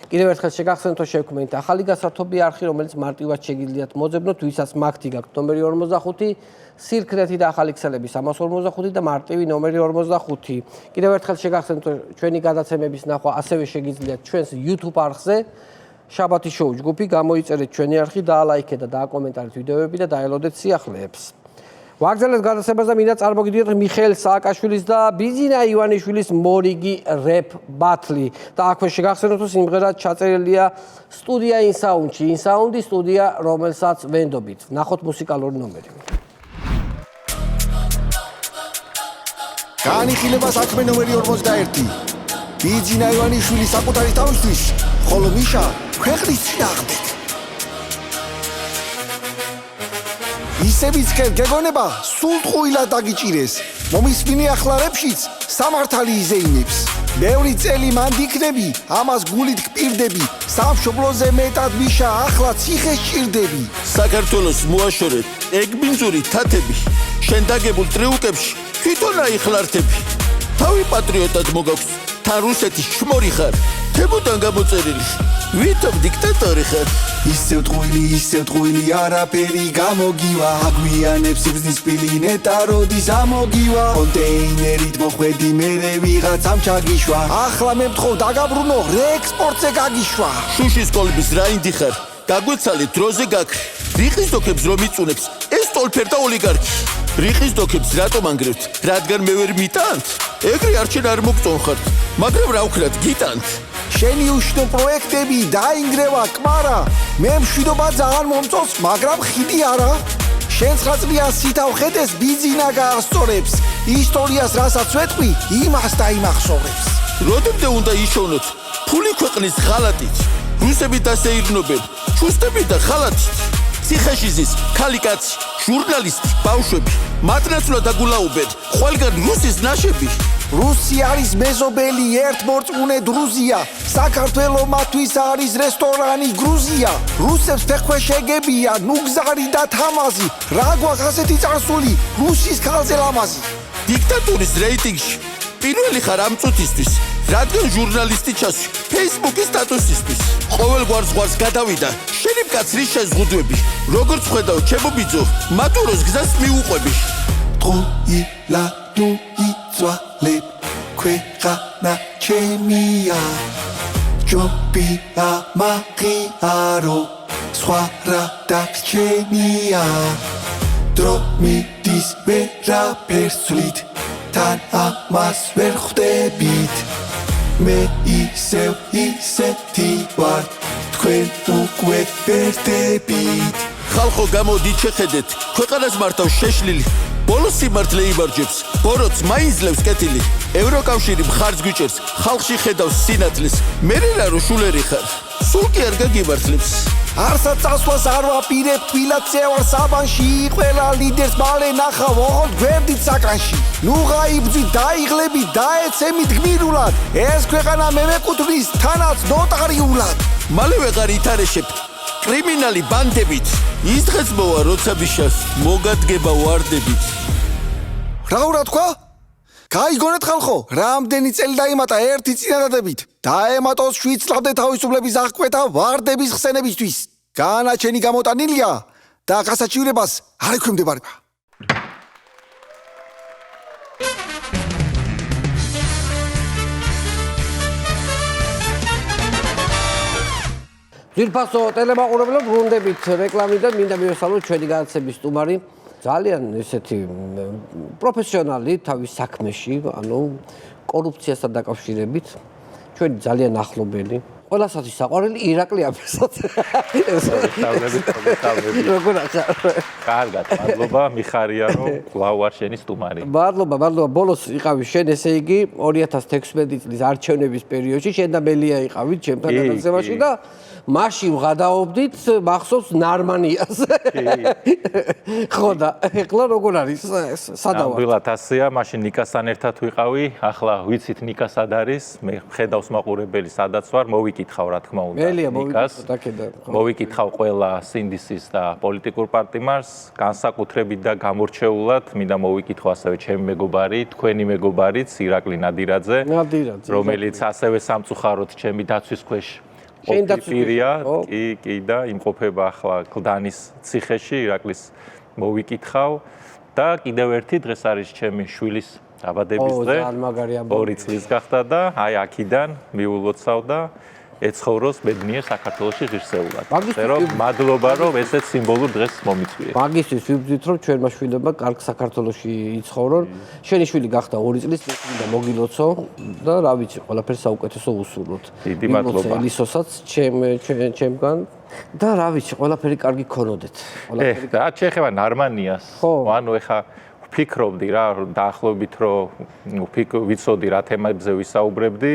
კიდევ ერთხელ შეგახსენოთ, რომ შევქმნით ახალი გასართობი არხი, რომელიც მარტივად შეგიძლიათ მოძებნოთ, ვისაც მაგთი გაქვთ ნომერი 45, სირქნეთი და ახალი ქსელები 345 და მარტივი ნომერი 45. კიდევ ერთხელ შეგახსენოთ, რომ ჩვენი გადაცემების ნახვა ასევე შეგიძლიათ ჩვენს YouTube არხზე. შაბათის შოუ ჯგუფი, გამოიწერეთ ჩვენი არხი, დაალაიქეთ და დააკომენტარეთ ვიდეოები და დაელოდეთ სიახლეებს. ვაგრძელებთ გადაცემას და მინდა წარმოგიდგინოთ მიხეილ სააკაშვილის და ბიზინა ივანიშვილის მორიგი რეპ ბათლი. და აქვე შეგახსენოთ, რომ სიმღერა ჩაწერილია სტუდია ინსაუნდში. ინსაუნდი სტუდია, რომელსაც ვენდობით. ნახოთ მუსიკალური ნომერი. განიხილება საქმე ნომერი 41. ბიზინა ივანიშვილის საკუთარი თავისთვის, ხოლო მიშა ქვეყნის წინააღმდეგ. ისევიც ხელ გეგონება სულ ტყუილად დაგიჭირეს. მომისმინე ახლა რეპშიც სამართალი იზეინებს. ბევრი წელი მან დიქნები, ამას გულით გპირდები. სამშობლოზე მეტად მიშა ახლა ციხეს ჭირდები. საქართველოს მოაშორეთ ეგბინძური თათები. შენ დაგებულ ტრიუკებში თვითონ აიხლართები. თავი პატრიოტად მოგაქვს, თან რუსეთის შმორი ხარ. თებუდან გამოწერილი, ვითომ დიქტატორი ხარ. ისევ ტყუილი არაფერი გამოგივა. აგვიანებს სიბზნის პილი ნეტა როდის ამოგივა. კონტეინერით მოხვედი მერე ვიღაცამ ჩაგიშვა. ახლა მე მთხოვ დაგაბრუნო რეექსპორტზე გაგიშვა. შუშის კოლბის რაინდი ხარ, გაგვეცალეთ დროზე გაქრი. რიყის დოქებს რომ იწუნებს, ეს ტოლფერდა ოლიგარქი. რიყის დოქებს რატომ ანგრევთ, რადგან მე ვერ მიტანთ? ეგრე არჩენ არ მოგწონხართ, მაგრამ რა ვქნათ გიტანთ. შენი უშნო პროექტები დაინგრევა კმარა. მე მშვიდობა ძალიან მომწონს, მაგრამ ხიდი არა. შენ ცხაწლიან სითავ ხედეს ბიძინა გაასწორებს ისტორიას რასაც ვეთყვი იმას დაიმახსოვრებს როდემდე უნდა იშოვნოთ ფული ქვეყნის ღალატით რუსები დასეირნობენ ჩუსტები და ხალათით ციხეში ზის ქალი კაცი ჟურნალისტი ბავშვები მათ ნაცვლად აგულაობენ ყველგან რუსის ნაშები რუსი არის მეზობელი ერთმორწმუნე დრუზია საქართველო მათთვის არის რესტორანი გრუზია რუსებს ფეხქვე შეგებია ნუგზარი და თამაზი რა გვაქვს ასეთი წარსული რუსის ქალზე ლამაზი დიქტატურის რეიტინგში პირველი ხარ ამ წუთისთვის რადგან ჟურნალისტი ჩასვი ფეისბუქის სტატუსისთვის ყოველგვარ ზღვარს გადავიდა შენი მკაცრი შეზღუდვები როგორც ხედავ ჩემო ბიძო მადუროს გზას მიუყვები ტყუილა ნუ იწვალებ ქვეყანა ჩემია ჯობია მაღიარო სხვა რა დაგრჩენია დრო მიდის ვერაფერს ვცვლით თან ამას ვერ ხვდებით მე ისეთი ვარ თქვენ უკვე ვერდებით ხალხო გამოდით შეხედეთ ქვეყანას მართავ შეშლილი ბოლო სიმართლე იმარჯვებს ბოროტს მაინძლევს კეთილი ევროკავშირი მხარს გვიჭერს ხალხში ხედავს სინათლეს მე რა რო შულერი ხარ სულ კი არ გაგიმართლებს არსაც წასვლას არ ვაპირებ თვილად წევარ საბანში ყველა ლიდერს მალე ნახავ ოღონდ გვერდით საკანში ნუ გაიბძვი დაიღლები დაეცემით გმირულად ეს ქვეყანა მე მეკუთვნის თანაც ნოტარიულად მალე ვეღარ ითარეშებ კრიმინალი ბანდებით ის დღეს მოვა როცა ბიშას მოგადგება ვარდებით რა უნდა თქვა? გაიგონეთ ხალხო, რამდენი წელი დაიმატა ერთი წინადადებით. დაემატოს 7 წლამდე თავისუფლების აღკვეთა ვარდების ხსენებისთვის. განაჩენი გამოტანილია და გასაჩივრებას არ ექვემდებარება. ძირფასო ტელემაყურებელო ბრუნდებით რეკლამიდან მინდა მივესალმოთ ჩვენი განაცემის სტუმარი ძალიან ესეთი პროფესიონალი თავის საქმეში, ანუ კორუფციასთან დაკავშირებით, ჩვენი ძალიან ახლობელი, ყველასაც საყვარელი ირაკლი აბესოც. როგორ ახარ? კარგად, მადლობა, მიხარია რომ კვლავ ვარ შენი სტუმარი. მადლობა, ბოლოს იყავი შენ, ესე იგი 2016 წლის არჩევნების პერიოდში შენ და მელია იყავით ჩემთან გადაცემაში და მაშინ ვღადაობდით მახსოვს ნარმანიას. ხო და ეხლა როგორ არის? სადავარ? ნამდვილად ასეა, მაშინ ნიკასთან ერთად ვიყავი, ახლა ვიცით ნიკა სად არის, მე ხედავს მაყურებელი სადაც ვარ, მოვიკითხავ რა თქმა უნდა. მელია მოვიკითხავ. მოვიკითხავ ყველა სინდისის და პოლიტიკურ პარტიმარს, განსაკუთრებით და გამორჩეულად, მინდა მოვიკითხო ასევე ჩემი მეგობარი, თქვენი მეგობარიც ირაკლი ნადირაძე, რომელიც ასევე სამწუხაროდ ჩემი დაცვის ქვეშ პირია, კი და იმყოფება ახლა კლდანის ციხეში, ირაკლის მოვიკითხავ და კიდევ ერთი დღეს არის ჩემი შვილის დაბადების დღე. 2 წლის გახდა და აი აქედან მიულოცავ და ეცხოვროს ბედნიერ საქართველოში ღირსეულად. მადლობა რომ ესეც სიმბოლურ დღეს მომიწვიე. მაგისთვის ვიბრძვით რომ ჩვენმა შვილებმა კარგ საქართველოში იცხოვრონ. შენი შვილი გახდა 2 წლის, მინდა მოგილოცო და რა ვიცი, ყველაფერს საუკეთესო უსურვოთ. დიდი მადლობა. ელისოსაც ჩემგან და რა ვიცი, ყველაფერი კარგი ქონოდეთ. რა შეეხება ნარმანიას? ანუ ეხა ვფიქრობდი რა დაახლოებით რომ ვიცოდი რა თემებზე ვისაუბრებდი.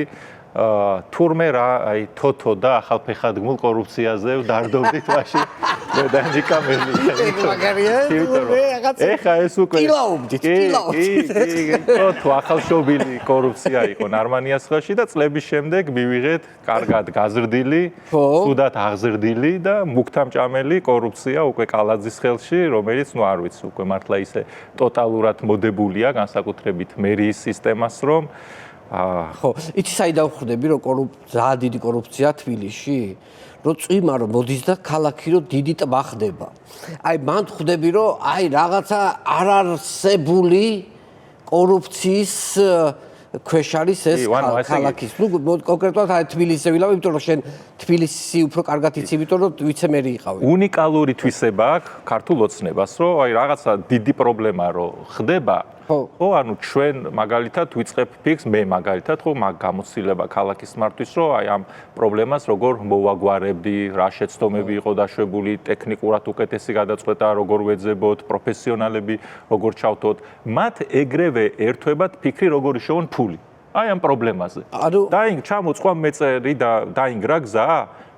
თურმე რა აი თოთო და ახალფეხადგმულ კორუფციაზე ვდარდობდით მაშინ დედანჯიკა მელია. ეხა ეს უკვე კილაობდით. თოთო ახალშობილი კორუფცია იყო ნარმანიას ხელში და წლების შემდეგ მივიღეთ კარგად გაზრდილი, სუდად აღზრდილი და მუქთამჭამელი კორუფცია უკვე კალაძის ხელში, რომელიც ნუ არ ვიცი უკვე მართლა ისე ტოტალურად მოდებულია განსაკუთრებით მერიის სისტემას რომ ხო, იცი საიდან ვხვდები რომ ძალიან დიდი კორუფცია თბილისში, რომ წვიმა რომ მოდის და ქალაქი რომ დიდი ტბა ხდება. აი მან ვხვდები რომ აი რაღაცა არარსებული კორუფციის ქვეშ არის ეს ქალაქის. ნუ კონკრეტულად აი თბილისზე ვილავ, იმიტომ რომ შენ თბილისი უფრო კარგად იცი, იმიტომ რომ ვიცემერი იყავი. უნიკალური თვისება აქვს ქართულ ოცნებას, რომ აი რაღაცა დიდი პრობლემა რო ხდება ხო, ანუ ჩვენ მაგალითად ვიწყებ ფიქს, მე მაგალითად ხო მაგ გამოცდილება ქალაქის მართვის, რომ აი ამ პრობლემას როგორ მოვაგვარებდი, რა შეცდომები იყო დაშვებული, ტექნიკურად უკეთესი გადაწყვეტა როგორ ვეძებოთ, პროფესიონალები როგორ ჩავთოთ, მათ ეგრევე ერთვებათ ფიქრი როგორ იშოვონ ფული. აი ამ პრობლემაზე. დაინგ ჩამოწყვა მეწერი და დაინგრა გზა,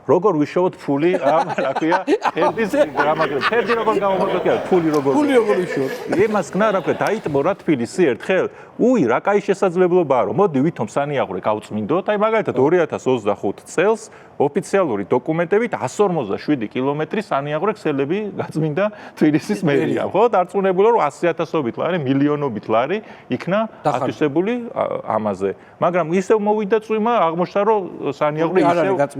როგორ ვიშოვოთ ფული ამ რა ქვია, ერთის გრამატიკა, ერთი როგორ გამომოგვიყვება, ფული როგორ ვიშოვოთ. იმას გნა რა ქვია, დაიტბო რა თბილისი ერთხელ, უი რა კაი შესაძლებლობაა რომ მოდი ვითომ სანიაღვრე გავწმინდოთ, აი მაგალითად 2025 წელს ოფიციალური დოკუმენტებით 157 კილომეტრი სანიაღვრე ქსელები გაწმინდა თბილისის მერიამ, ხო? დარწმუნებულა რომ 100,000-ობით ლარი, მილიონობით ლარი იქნა ათვისებული ამაზე. მაგრამ ისევ მოვიდა წვიმა, აღმოჩნდა რომ სანიაღვრე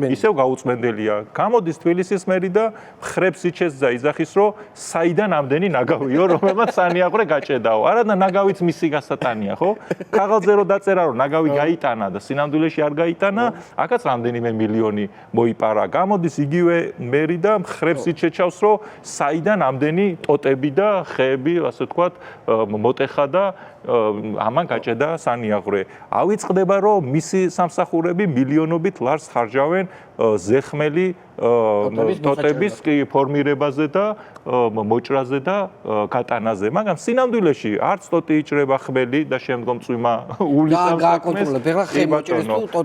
ისევ გაუწმენდელია. გამოდის თბილისის მერი და ხრებს იჩეს და იძახის რომ საიდან ამდენი ნაგავიო, რომელმაც სანიაღვრე გაჭედაო. არა და ნაგავიც მისი გასატანია, ხო? ქაღალდზე რომ დაწერა რომ ნაგავი გაიტანა და სინამდვილეში არ გაიტანა, აქაც რამდენიმე მილიონი მოიპარა. გამოდის იგივე მერი და ხრებს იჩეჩავს რომ საიდან ამდენი ტოტები და ხეები, ასე ვთქვათ, მოტეხა და ამან გაჭედა სანიაღვრე. ავიწყდება რომ მისი სამსახურები მილიონობით ლარს ხარჯავენ ზეხმელი ტოტების ფორმირებაზე და მოჭრაზე და გატანაზე. მაგრამ სინამდვილეში არც ტოტი იჭრება ხმელი და შემდგომ წვიმა უვლისავს საქმეს.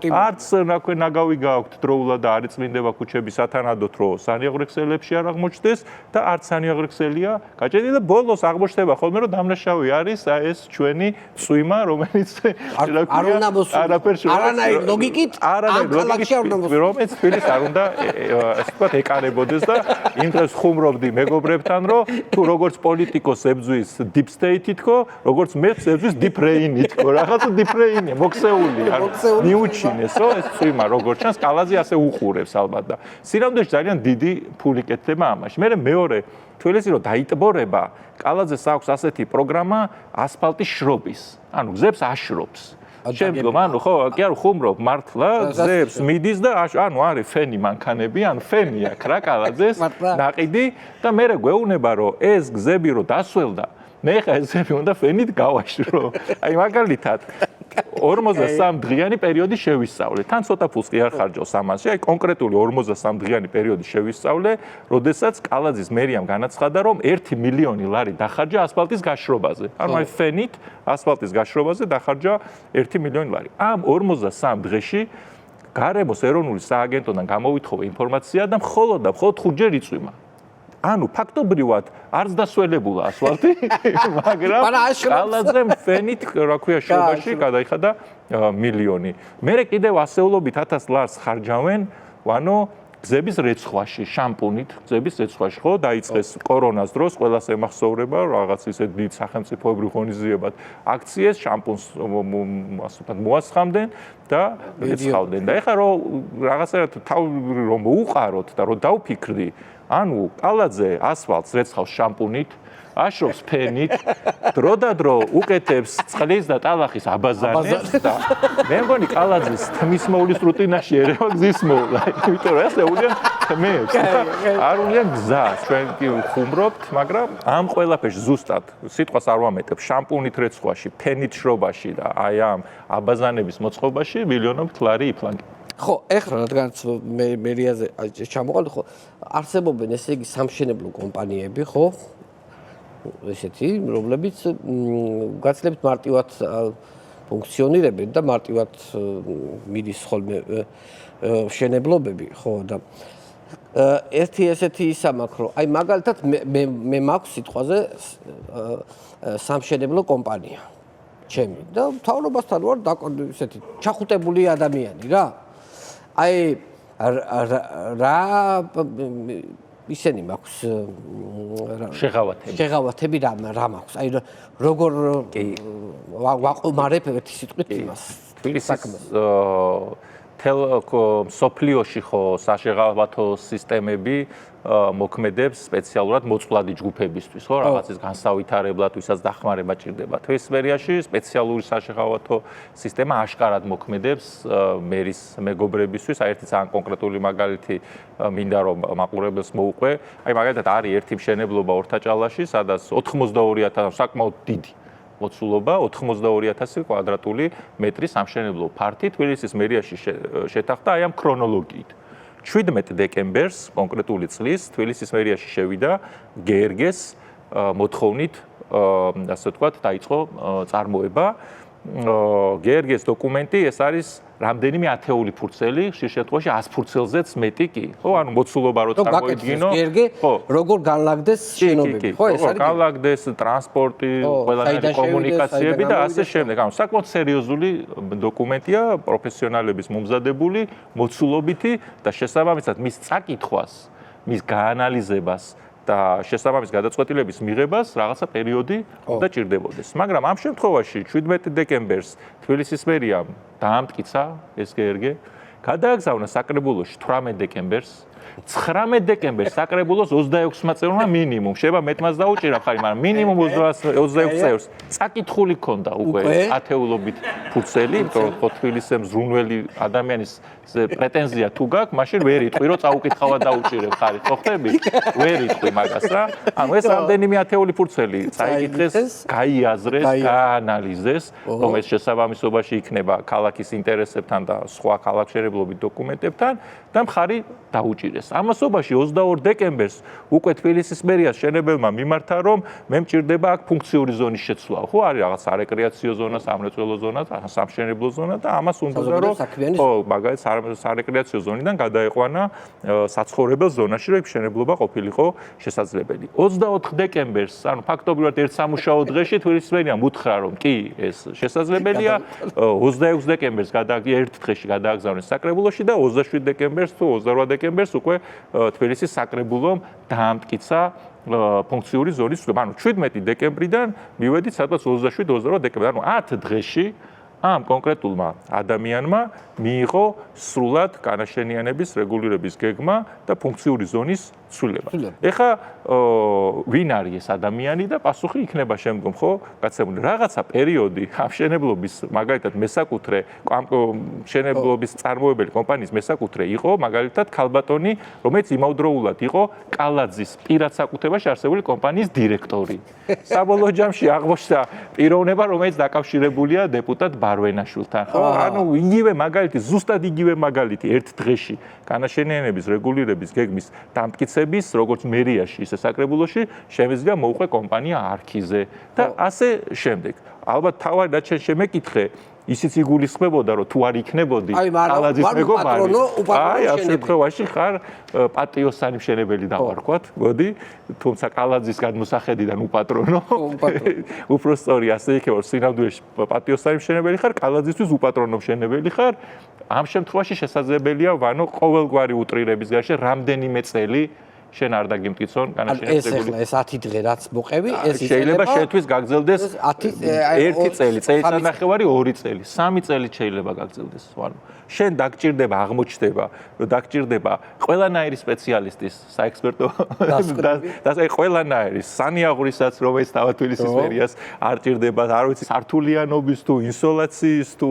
არც რა ქვია ნაგავი გააქვთ დროულად და არ იწმინდება ქუჩები სათანადოდ რომ სანიაღვრე ქსელებში არ აღმოჩნდეს და არც სანიაღვრე ქსელია გაჭედილი და ბოლოს აღმოჩნდება ხოლმე რომ დამნაშავე არის ეს ჩვენი წვიმა რომელიც არანაირ ლოგიკით რომელიც თბილისს არ უნდა ასე ვთქვათ ეკარებოდეს და იმ დღეს ხუმრობდი მეგობრებთან რომ თუ როგორც პოლიტიკოს ებძვის deep state-ით ხო როგორც მე ებძვის deep rain-ით ხო რაღაცა deep rain-ია მოქცეული არ მიუჩინეს რომ ეს წვიმა როგორც ჩანს კალაზე ასე უყურებს ალბათ და სინამდვილეში ძალიან დიდი ფული კეთდება ამაში მე მეორე თბილისი რომ დაიტბორება კალაძეს აქვს ასეთი პროგრამა ასფალტის შრობის ანუ გზებს აშრობს შემდგომ ანუ ხო კი არ ხუმრობ მართლა გზებს მიდის და ანუ არის ფენი მანქანები ანუ ფენი აქვს რა კალაძეს ნაყიდი და მე გვეუბნება რომ ეს გზები რომ დასველდა მე ხა ესები უნდა ფენით გავაშრო აი მაგალითად 43 დღიანი პერიოდი შევისწავლე. თან ცოტა ფულს კი არ ხარჯავს ამაში. აი კონკრეტული 43 დღიანი პერიოდი შევისწავლე, როდესაც კალაძის მერიამ განაცხადა, რომ 1 მილიონი ლარი დახარჯა ასფალტის გაშრობაზე. ანუ აი ფენით ასფალტის გაშრობაზე დახარჯა 1 მილიონი ლარი. ამ 43 დღეში გარემოს ეროვნული სააგენტოდან გამოვითხოვა ინფორმაცია და მხოლოდ 5 ჯერ იწვიმა. ანუ ფაქტობრივად არც დასველებულა ასფალტი, მაგრამ კალაძემ ფენით, რა ქვია, შრობაში გადაიხადა მილიონი. მერე კიდევ ასეულობით 1000 ლარს ხარჯავენ, ანუ გზების რეცხვაში, შამპუნით, გზების რეცხვაში, ხო, დაიწყეს კორონას დროს, ყველას ემახსოვრება რაღაც ისე დიდ სახელმწიფოებრივ ღონისძიებად აქციეს, შამპუნს ასე ვთქვათ, მოასხამდნენ და რეცხავდნენ. და ეხლა რომ რაღაცა თავი რომ მოუყაროთ და რომ დავფიქრდი ანუ კალაძე ასფალტს რეცხავს შამპუნით, აშრობს ფენით, დრო და დრო უკეთებს წყლის და ტალახის აბაზანებს და მე მგონი კალაძის თმის მოვლის რუტინაში ერევა გზის მოვლა. იმიტომ რომ ესე უნდიან თმებს. არ უნდიან გზას. ჩვენ კი ხუმრობთ, მაგრამ ამ ყველაფერში ზუსტად სიტყვას არ ვამეტებ შამპუნით რეცხვაში, ფენით შრობაში და აი ამ აბაზანების მოწყობაში მილიონობით ლარი იფლანგება. ხო, ეხლა რადგანაც მერიაზე ჩამოყალიბდა, ხო, არსებობენ ესე იგი სამშენებლო კომპანიები, ხო? ესეთი, რომლებიც გაცილებით მარტივად ფუნქციონირებენ და მარტივად მიდის ხოლმე მშენებლობები, ხო და ერთი ესეთი ისამაქ, რომ აი მაგალითად მე მაქვს სიტყვაზე სამშენებლო კომპანია. ჩემი და მთავრობასთან ვარ ესეთი ჩახუტებული ადამიანი რა. აი რა ისენი მაქვს შეღავათები რა მაქვს აი როგორ ვაყომარებ ერთი სიტყვით იმას თბილისის სოფლიოში ხო საშეღავათო სისტემები მოქმედებს სპეციალურად მოწყვლადი ჯგუფებისთვის, ხო, რაღაცის განსავითარებლად, ვისაც დახმარება ჭირდება. თვისმერიაში სპეციალური საშეღავათო სისტემა აშკარად მოქმედებს მერის მეგობრებისთვის. აი ერთი ძალიან კონკრეტული მაგალითი მინდა რომ მაყურებელს მოუყვე. აი მაგალითად არის ერთი მშენებლობა ორთაჭალაში, სადაც 82,000 საკმაოდ დიდი მოცულობა 82,000 კვადრატული მეტრი სამშენებლო ფართი თბილისის მერიაში შეთანხმდა აი ამ ქრონოლოგიით. 17 დეკემბერს კონკრეტული წლის თბილისის მერიაში შევიდა გერგეს მოთხოვნით, ასე ვთქვათ, დაიწყო წარმოება. გერგეს დოკუმენტი ეს არის რამდენიმე ათეული ფურცელი, ხშირ შემთხვევაში 100 ფურცელზეც მეტი კი. ხო, ანუ მოცულობა რო წარმოიდგინო. გერგე როგორ განლაგდეს შენობები, ხო, ეს არის. განლაგდეს ტრანსპორტი, ყველანაირი კომუნიკაციები და ასე შემდეგ. ანუ საკმაოდ სერიოზული დოკუმენტია, პროფესიონალების მომზადებული, მოცულობითი და შესაბამისად მის წაკითხვას, მის გაანალიზებას და შესაბამის გადაწყვეტილების მიღებას რაღაცა პერიოდი უნდა ჭირდებოდეს. მაგრამ ამ შემთხვევაში 17 დეკემბერს თბილისის მერიამ დაამტკიცა ეს გერგე, გადააგზავნა საკრებულოში 18 დეკემბერს, 19 დეკემბერს საკრებულოს 26 წევრმა მინიმუმ, შეიძლება მეტმაც დაუჭირა ხარი, მაგრამ მინიმუმ 26 წევრს წაკითხული ქონდა უკვე ათეულობით ფურცელი, იმიტომ რომ თბილისზე მზრუნველი ადამიანის პრეტენზია თუ გაქვს, მაშინ ვერ იტყვი, რომ წაუკითხავად დაუჭირებ ხარი, ხო ხტები? ვერ იტყვი მაგას რა. ანუ ეს რამდენიმე ათეული ფურცელი წაიკითხეს, გაიაზრეს, გაანალიზეს, რომ ეს შესაბამისობაში იქნება ქალაქის ინტერესებთან და სხვა ქალაქშენებლობის დოკუმენტებთან და მხარი დაუჭირეს. ამასობაში 22 დეკემბერს უკვე თბილისის მერიას შენებელმა მიმართა, რომ მე მჭირდება აქ ფუნქციური ზონის შეცვლა. ხო, არის რაღაც სარეკრეაციო ზონა, სამრეწველო ზონა, სამშენებლო ზონა და ამას უნდა რომ ხო, მაგალითად სარეკრეაციო ზონიდან გადაეყვანა საცხოვრებელ ზონაში, რომ მშენებლობა ყოფილიყო შესაძლებელი. 24 დეკემბერს, ანუ ფაქტობრივად ერთ სამუშაო დღეში თბილისის მერიამ უთხრა, რომ კი, ეს შესაძლებელია. 26 დეკემბერს ერთ დღეში გადააგზავნეს საკრებულოში და 27 დეკემბერს თუ 28 დეკემბერს უკვე თბილისის საკრებულომ დაამტკიცა ფუნქციური ზონის ცვლილება. ანუ 17 დეკემბრიდან მივედით სადღაც 27-28 დეკემბერში, ანუ 10 დღეში ამ კონკრეტულმა ადამიანმა მიიღო სრულად განაშენიანების რეგულირების გეგმა და ფუნქციური ზონის ცვლილება. ეხლა ვინ არის ეს ადამიანი და პასუხი იქნება შემდგომ, ხო, გაცემული. რაღაცა პერიოდი ამ მშენებლობის, მაგალითად, მესაკუთრე მშენებლობის წარმოებელი კომპანიის მესაკუთრე იყო, მაგალითად, ქალბატონი, რომელიც იმავდროულად იყო კალაძის პირად საკუთრებაში არსებული კომპანიის დირექტორი. საბოლოო ჯამში აღმოჩნდა პიროვნება, რომელიც დაკავშირებულია დეპუტატ ბარვენაშვილთან. ხო, ანუ იგივე მაგალითი, ზუსტად იგივე მაგალითი ერთ დღეში განაშენიანების რეგულირების გეგმის დამტკიცების, როგორც მერიაში, ისე საკრებულოში შემიძლია მოუყვე კომპანია არქიზე და ასე შემდეგ. ალბათ თავად რაც შემეკითხე, ისიც იგულისხმებოდა, რომ თუ არ იქნებოდი კალაძის მეგობარი, აი, ამ შემთხვევაში ხარ პატიოსანი მშენებელი დავარქვათ, მოდი, თუმცა კალაძის გადმოსახედიდან უპატრონო. უფრო სწორი ასე იქნება, რომ სინამდვილეში პატიოსანი მშენებელი ხარ, კალაძისთვის უპატრონო მშენებელი ხარ. ამ შემთხვევაში შესაძლებელია, ვანო, ყოველგვარი უტრირების გარშე რამდენიმე წელი შენ არ დაგიმტკიცონ განაშენებელი. ეს 10 დღე რაც მოყევი, ეს შეიძლება შეთვის გაგრძელდეს 1 წელი, წელიწადნახევარი, 2 წელი, 3 წელი შეიძლება გაგრძელდეს. ანუ შენ დაგჭირდება, აღმოჩნდება, რომ დაგჭირდება ყველანაირი სპეციალისტის საექსპერტო და ყველანაირი სანიაღვრისაც, რომელიც თავათბილისის მერიას არ ჭირდება, არ ვიცი, სართულიანობის თუ ინსოლაციის თუ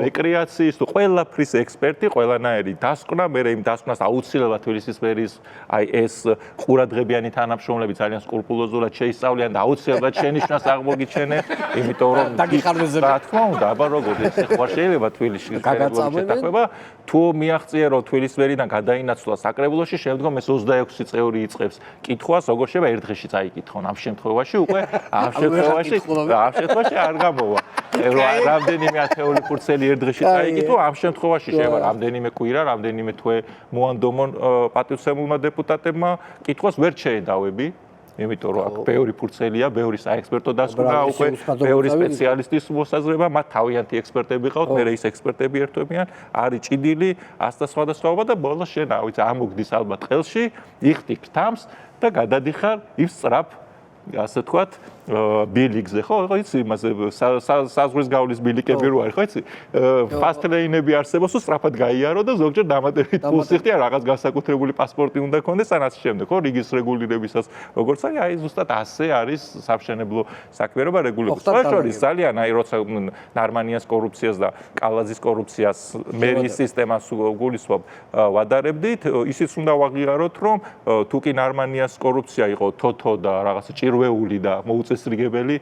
რეკრეაციის თუ ყველაფრის ექსპერტი, ყველანაირი დასკვნა, მე იმ დასკვნას აუცილებლად თბილისის მერიის აი ეს ყურადღებიანი თანამშრომლები ძალიან სკრუპულოზურად შეისწავლიან და აუცილებლად შენიშვნას აღმოგიჩენენ, იმიტომ რომ დაგიხარბეზებენ. რა თქმა უნდა, აბა როგორ ეს ხوار შეიძლება თბილისში შეთანხმება, თუ მიაღწია რომ თბილისის მერიდან გადაინაცვლა საკრებულოში, შემდგომ ეს 26 წევრი იწყებს კითხვას, როგორ შეიძლება ერთ დღეში წაიკითხონ. ამ შემთხვევაში უკვე ამ შემთხვევაში არ გამოვა. რამდენიმე ათეული ფურცელი ერთ დღეში წაიკითხო, ამ შემთხვევაში შეიძლება რამდენიმე კვირა, რამდენიმე თვე მოანდომონ პატივცემულმა დეპუტატებმა კითხვას ვერ შეედავები. იმიტომ რომ აქ ბევრი ფურცელია, ბევრი საექსპერტო დასკვნა, უკვე ბევრი სპეციალისტის მოსაზრება, მათ თავიანთი ექსპერტები ყავთ, მე ის ექსპერტები ერთობიან, არის ჭიდილი, ასთა სხვადასხვაობა და ბოლოს შენ, ავიც ამოგდის ალბათ ხელში, იხტი თამს და გადადიხარ იმ სწრაფ, ასე ვთქვათ, ბილიკზე, ხო, იცი, იმაზე საზღვრის გავლის ბილიკები რო არის, ხო, იცი? ფასტ ლეინები არსებობს, სწრაფად გაიარო და ზოგჯერ დამატებით პულსი ხდია, რაღაც განსაკუთრებული პასპორტი უნდა გქონდეს, ან ასე შემდეგ, ხო, რიგის რეგულირებისას, როგორც არის, აი ზუსტად ასე არის სამშენებლო საქმიანობა რეგულირების. სხვა შორის ძალიან აი როცა ნარმანიას კორუფციას და კალაძის კორუფციას მერიის სისტემას გულისხმობ ვადარებდით, ისიც უნდა ვაღიაროთ, რომ თუ კი ნარმანიას კორუფცია იყო თოთო და რაღაცა ჭირო შერვეული და მოუწესრიგებელი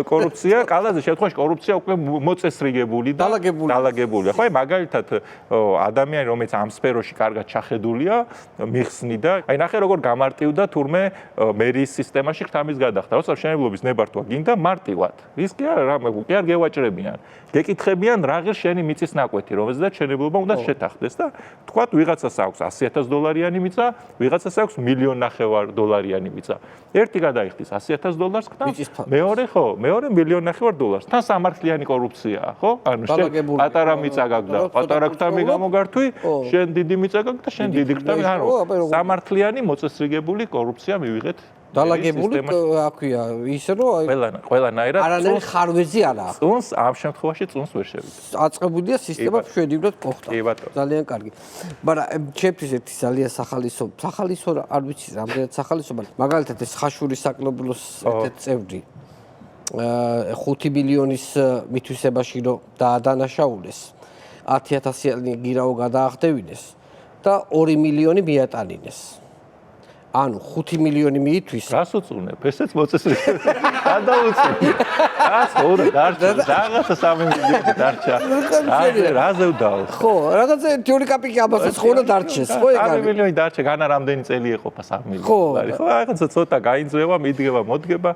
კორუფცია, ყველაზე შემთხვევაში კორუფცია უკვე მოწესრიგებული და დალაგებულია. ხო, მაგალითად ადამიანი, რომელიც ამ სფეროში კარგად ჩახედულია, მიხსნიდა, ნახე როგორ გამარტივდა თურმე მერიის სისტემაში ხთამის გადახდა. როცა მშენებლობის ნებართვა გინდა მარტივად. ის კი არა, კი არ გევაჭრებიან. გეკითხებიან რა ღირს შენი მიწის ნაკვეთი, რომელზედაც მშენებლობა უნდა შეთანხმდეს და თქვათ ვიღაცას აქვს $100,000 მიწა, ვიღაცას აქვს $1,500,000 მიწა. ერთი გადაიხდის $100,000 ხტა, მეორე $1,500,000. თან სამართლიანი კორუფციაა, ხო? ანუ შენ პატარა მიწა გაქვს და პატარა ხტამი გამოგართვი, შენ დიდი მიწა გაქვს და შენ დიდი ხტამი, ანუ სამართლიანი მოწესრიგებული კორუფცია მივიღეთ. დალაგებული აქვია ისე რომ ყველანაირად არანაირი ხარვეზი არაა. წუნს ამ შემთხვევაში წუნს ვერ შევიდა. აწყებულია სისტემა მშვენივრად მოხდა. ძალიან კარგი. მაგრამ ჩემთვის ერთი ძალიან სახალისო არ ვიცი რამდენად სახალისო, მაგრამ მაგალითად ეს ხაშურის საკლუბლოს ერთ წევრი 5 მილიონის მითვისებაში რომ დაადანაშაულეს 10,000-იანი გირაო გადაახდევინეს და 2 მილიონი მიატანინეს. ანუ 5 მილიონი მიითვის. რას უწუნებ? ესეც მოწესრიგებული. გადაუწუნე. რას ორ დარჩა? რაღაცა 3 მილიონი დარჩა. რაზე ვდაო? ხო, რაღაცა თეორი კაპიკი ამასაც ხო და დარჩეს, ხო ეგ არის. 3 მილიონი დარჩა, განა რამდენი წელი ეყოფა 3 მილიონი. ხო, რაღაცა ცოტა გაინძვება, მიდგება, მოდგება.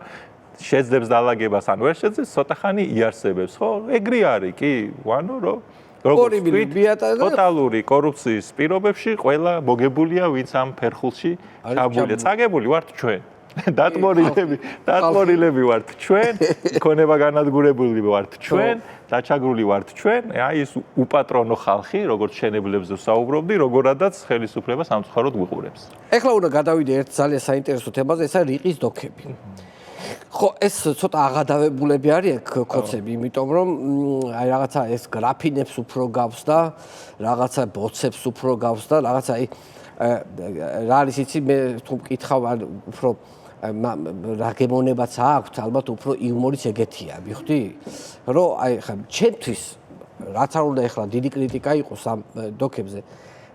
შეძლებს დალაგებას, ან ვერ შეძლებს, ცოტა ხანი იარსებებს, ხო? ეგრე არის, კი, ვანო რომ ტოტალური კორუფციის პირობებში ყველა მოგებულია ვინც ამ ფერხულში ჩამულია. წაგებული ვართ ჩვენ. დატმორილები ვართ ჩვენ, იქონება განადგურებული ვართ ჩვენ, დაჩაგრული ვართ ჩვენ. აი ეს უპატრონო ხალხი, როგორც შენებლებზე ვსაუბრობდი, როგორადაც ხელისუფლება სამწუხაროდ ვიყურებს. ეხლა უნდა გადავიდე ერთ ძალიან საინტერესო თემაზე, ესაა რიყის დოქები. ხო, ეს ცოტა აღადავებულები არის კოცები, იმიტომ რომ აი რაღაცა ეს გრაფინებს უფრო გავს და რაღაცა ბოცებს უფრო გავს და რაღაცა აი რა არის იცი მე თუ მკითხავ უფრო რა გემოვნებაც აქვს, ალბათ უფრო იუმორის ეგეთია, მივხვდი? რომ აი ხა ჩემთვის რაც არ უნდა ეხლა დიდი კრიტიკა იყოს ამ დოქებზე.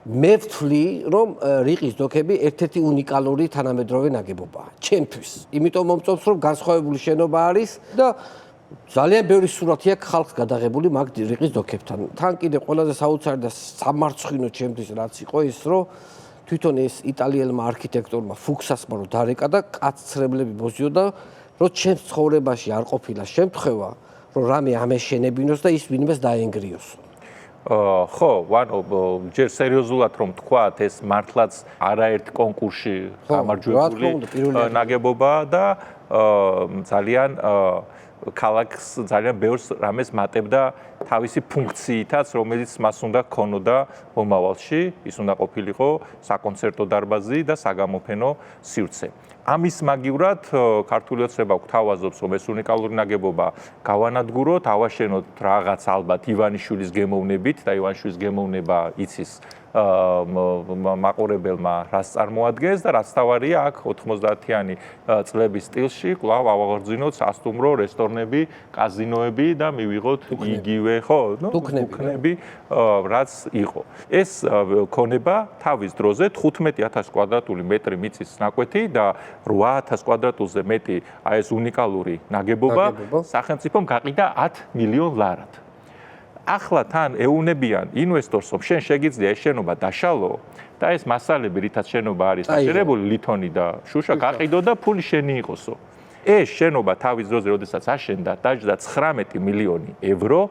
მე ვთვლი, რომ რიყის დოქები ერთ-ერთი უნიკალური თანამედროვე ნაგებობაა ჩემთვის. იმიტომ მომწონს, რომ განსხვავებული შენობა არის და ძალიან ბევრი სურათი აქვს ხალხს გადაღებული მაგ რიყის დოქებთან. თან კიდე ყველაზე საოცარი და სამარცხინო ჩემთვის რაც იყო ის, რომ თვითონ ეს იტალიელმა არქიტექტორმა ფუქსასმა რომ დარეკა და კაცცრებლები მოზიოდა, რომ ჩემს ცხოვრებაში არ ყოფილა შემთხვევა, რომ რამე ამეშენებინოს და ის ვინმეს დაენგრიოს. ხო, ვანო, ჯერ სერიოზულად რომ თქვათ, ეს მართლაც არაერთ კონკურსში გამარჯვებული ნაგებობაა და ძალიან ქალაქს ძალიან ბევრს რამეს მატებდა თავისი ფუნქციითაც, რომელიც მას უნდა ქონოდა მომავალში, ის უნდა ყოფილიყო საკონცერტო დარბაზი და საგამოფენო სივრცე. ამის მაგივრად ქართული ოცნება გვთავაზობს, რომ ეს უნიკალური ნაგებობა გავანადგუროთ, ავაშენოთ რაღაც ალბათ ივანიშვილის გემოვნებით და ივანიშვილის გემოვნება იცის მაყურებელმა რას წარმოადგენს და რაც თავარია აქ 90-იანი წლების სტილში კვლავ ავაღრძინოთ სასტუმრო, რესტორნები, კაზინოები და მივიღოთ იგივე, ხო, დუქნები, რაც იყო. ეს ქონება თავის დროზე 15,000 კვადრატული მეტრი მიწის ნაკვეთი და 8,000 კვადრატულზე მეტი აი ეს უნიკალური ნაგებობა სახელმწიფომ გაყიდა 10 მილიონ ლარად. ახლა თან ეუნებიან ინვესტორს, რომ შენ შეგიძლია ეს შენობა დაშალო და ეს მასალები, რითაც შენობა არის დაშენებული, ლითონი და შუშა გაყიდო და ფული შენი იყოსო. ეს შენობა თავის დროზე, როდესაც აშენდა, დაჯდა 19 მილიონი ევრო,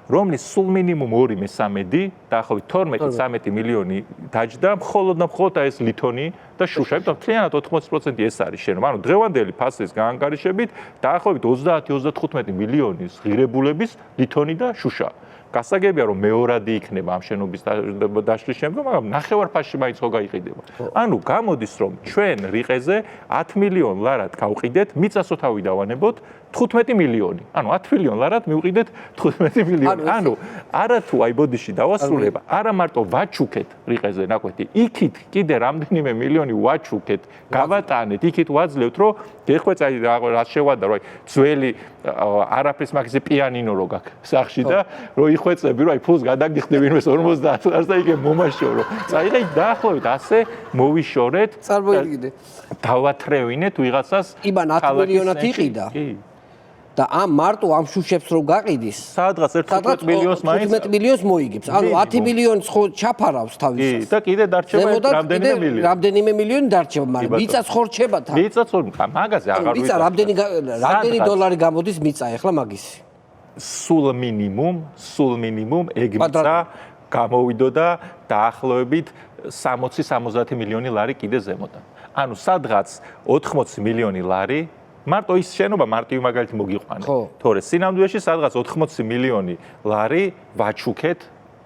რომლის სულ მინიმუმ 2/3 დაახლოებით 12-13 მილიონი დაჯდა მხოლოდ და მხოლოდ ეს ლითონი და შუშა, იმიტომ რომ მთლიანად 80% ეს არის შენობა. ანუ დღევანდელი ფასის გაანგარიშებით დაახლოებით 30-35 მილიონის ღირებულების ლითონი და შუშა. გასაგებია რომ მეორადი იქნება ამ შენობის დაშლის შემდგომ, მაგრამ ნახევარფასში მაინც ხო გაიყიდება. ანუ გამოდის რომ ჩვენ რიყეზე 10 მილიონ ლარად გავყიდეთ, მიწასო თავი დავანებოთ 15 მილიონი. ანუ 10 მილიონ ლარად მივყიდეთ 15 მილიონი. ანუ არათუ აი ბოდიში დავასრულება, არა მარტო ვაჩუქეთ რიყეზე ნაკვეთი, იქით კიდე რამდენიმე მილიონი ვაჩუქეთ, გავატანეთ, იქით ვაძლევთ, რომ გეხვეწა რა შევადა, რომ აი ძველი არაფრის მაგაზე პიანინო რო გაქვს სახში და რო მიხვეწები, რომ აი ფულს გადაგიხდები ინვეს 50 ლარს და იქ მომაშორო. წაიღე დაახლოებით ასე მოვიშორეთ. წარმოიდგინე. დავათრევინეთ ვიღაცას. იბან 10 მილიონად იყიდა. და ამ მარტო ამ შუშებს რო გაყიდის, სადღაც 15 მილიონს მაინც 15 მილიონს მოიგებს. ანუ 10 მილიონს ხო ჩაფარავს თავისას. და კიდე დარჩება რამდენიმე მილიონი დარჩება, მაგრამ მიწაც ხო რჩება თან. მიწაც ხო მაგაზე აღარ ვიცი. მიწა რამდენი დოლარი გამოდის მიწა ახლა მაგისი? სულ მინიმუმ ეგ მიწა გამოვიდოდა დაახლოებით 60-70 მილიონი ლარი კიდე ზემოდან. ანუ სადღაც 80 მილიონი ლარი მარტო ის შენობა მარტივი მაგალითი მოგიყვანე. თორე სინამდვილეში სადღაც 80 მილიონი ლარი ვაჩუქეთ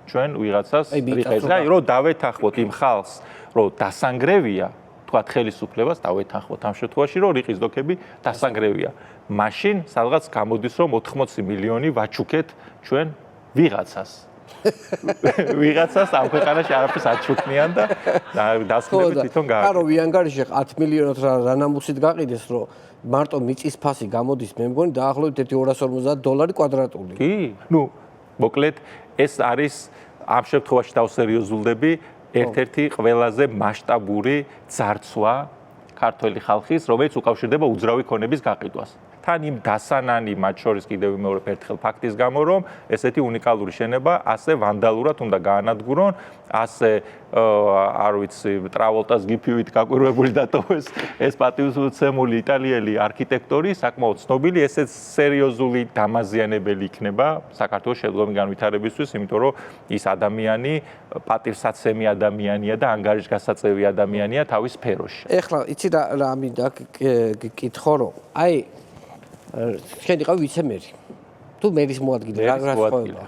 ჩვენ ვიღაცას რიყეს და რომ დავეთანხმოთ იმ ხალხს, რომ დასანგრევია, თქვათ ხელისუფლებას დავეთანხმოთ ამ შემთხვევაში, რომ რიყის დოქები დასანგრევია. მაშინ სადღაც გამოდის რომ 80 მილიონი ვაჩუქეთ ჩვენ ვიღაცას. ვიღაცას ამ ქვეყანაში არაფერს აჩუქნიან და დასკვნები თვითონ გააკეთეს. ხარო ვიანგარიში 10 მილიონად რა ნამუსით გაყიდეს, რომ მარტო მიწის ფასი გამოდის, მე მგონი დაახლოებით $150 კვადრატული. კი, ნუ მოკლედ ეს არის ამ შემთხვევაში დავსერიოზულდები, ერთ-ერთი ყველაზე მასშტაბური ძარცვა ქართველი ხალხის, რომელიც უკავშირდება უძრავი ქონების გაყიდვას. თან იმ დასანანი მათ შორის კიდევ ვიმეორებ ერთხელ ფაქტის გამო, რომ ესეთი უნიკალური შენება ასე ვანდალურად უნდა გაანადგურონ, ასე არ ვიცი, ტრაvoltas გიფივით გაკვირვებული დატოვეს ეს პატივცემული იტალიელი არქიტექტორი, საკმაოდ ცნობილი, ესეც სერიოზული დამაზიანებელი იქნება საქართველოს შედგომი განვითარებისთვის, იმიტომ რომ ის ადამიანი პატივსაცემი ადამიანია და ანგარიშგასაწევი ადამიანია თავის სფეროში. ეხლა იცი რა მინდა გკითხო, რომ აი შენ იყავ ვიცე-მერი. თუ მერის მოადგილე რა განსხვავება?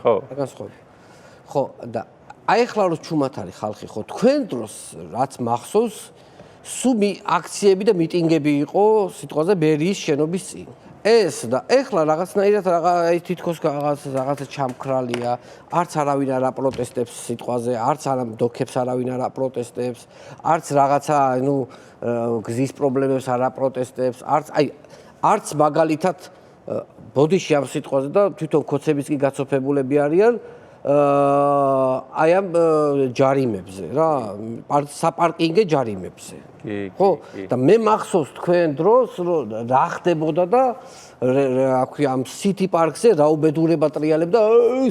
ხო, და აი ახლა რო ჩუმად არის ხალხი, ხო, თქვენ დროს რაც მახსოვს, სულ აქციები და მიტინგები იყო სიტყვაზე მერიის შენობის წინ. ეს და ეხლა რაღაცნაირად აი თითქოს რაღაცა ჩამქრალია, არც არავინ არ აპროტესტებს სიტყვაზე, არც არ დოქებს არავინ არ აპროტესტებს, არც რაღაცა, ნუ გზის პრობლემებს არ აპროტესტებს, არც მაგალითად ბოდიში ამ სიტყვაზე და თვითონ ქოცებიც კი გაცოფებულები არიან აი ამ ჯარიმებზე რა, საპარკინგე ჯარიმებზე. ხო, და მე მახსოვს თქვენ დროს რომ რა ხდებოდა და ამ სიტი პარკზე რა უბედურება ტრიალებდა,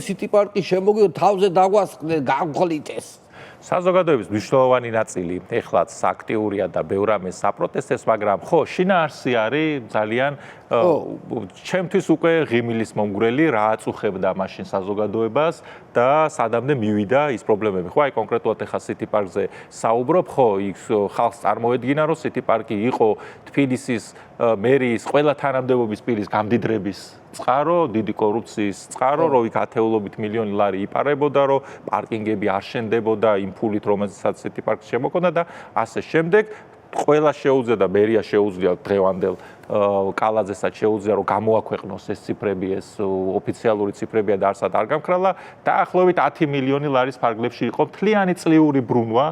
სიტი პარკი შემოგვიო თავზე დაგვასხდე, გავღლიტეს. საზოგადოების მნიშვნელოვანი ნაწილი ეხლაც აქტიურია და ბევრ რამეს აპროტესტებს, მაგრამ ხო, შინაარსი არის ძალიან ჩემთვის უკვე ღიმილის მომგვრელი, რა აწუხებდა მაშინ საზოგადოებას და სადამდე მივიდა ის პრობლემები. ხო, აი კონკრეტულად ეხლა სიტი პარკზე საუბრობ, ხო, იქ ხალხს წარმოედგინა, რომ სიტი პარკი იყო თბილისის მერიის ყველა თანამდებობის პირის გამდიდრების წყარო, დიდი კორუფციის წყარო, რომ იქ ათეულობით მილიონი ლარი იპარებოდა, რომ პარკინგები არ შენდებოდა იმ ფულით, რომელსაც სიტი პარკს შემოქონდა და ასე შემდეგ. ყველა შეუძლია და მერია შეუძლია დღევანდელ კალაძესაც შეუძლია რომ გამოაქვეყნოს ეს ციფრები, ეს ოფიციალური ციფრებია და არსად არ გამქრალა. დაახლოებით 10 მილიონი ლარის ფარგლებში იყო მთლიანი წლიური ბრუნვა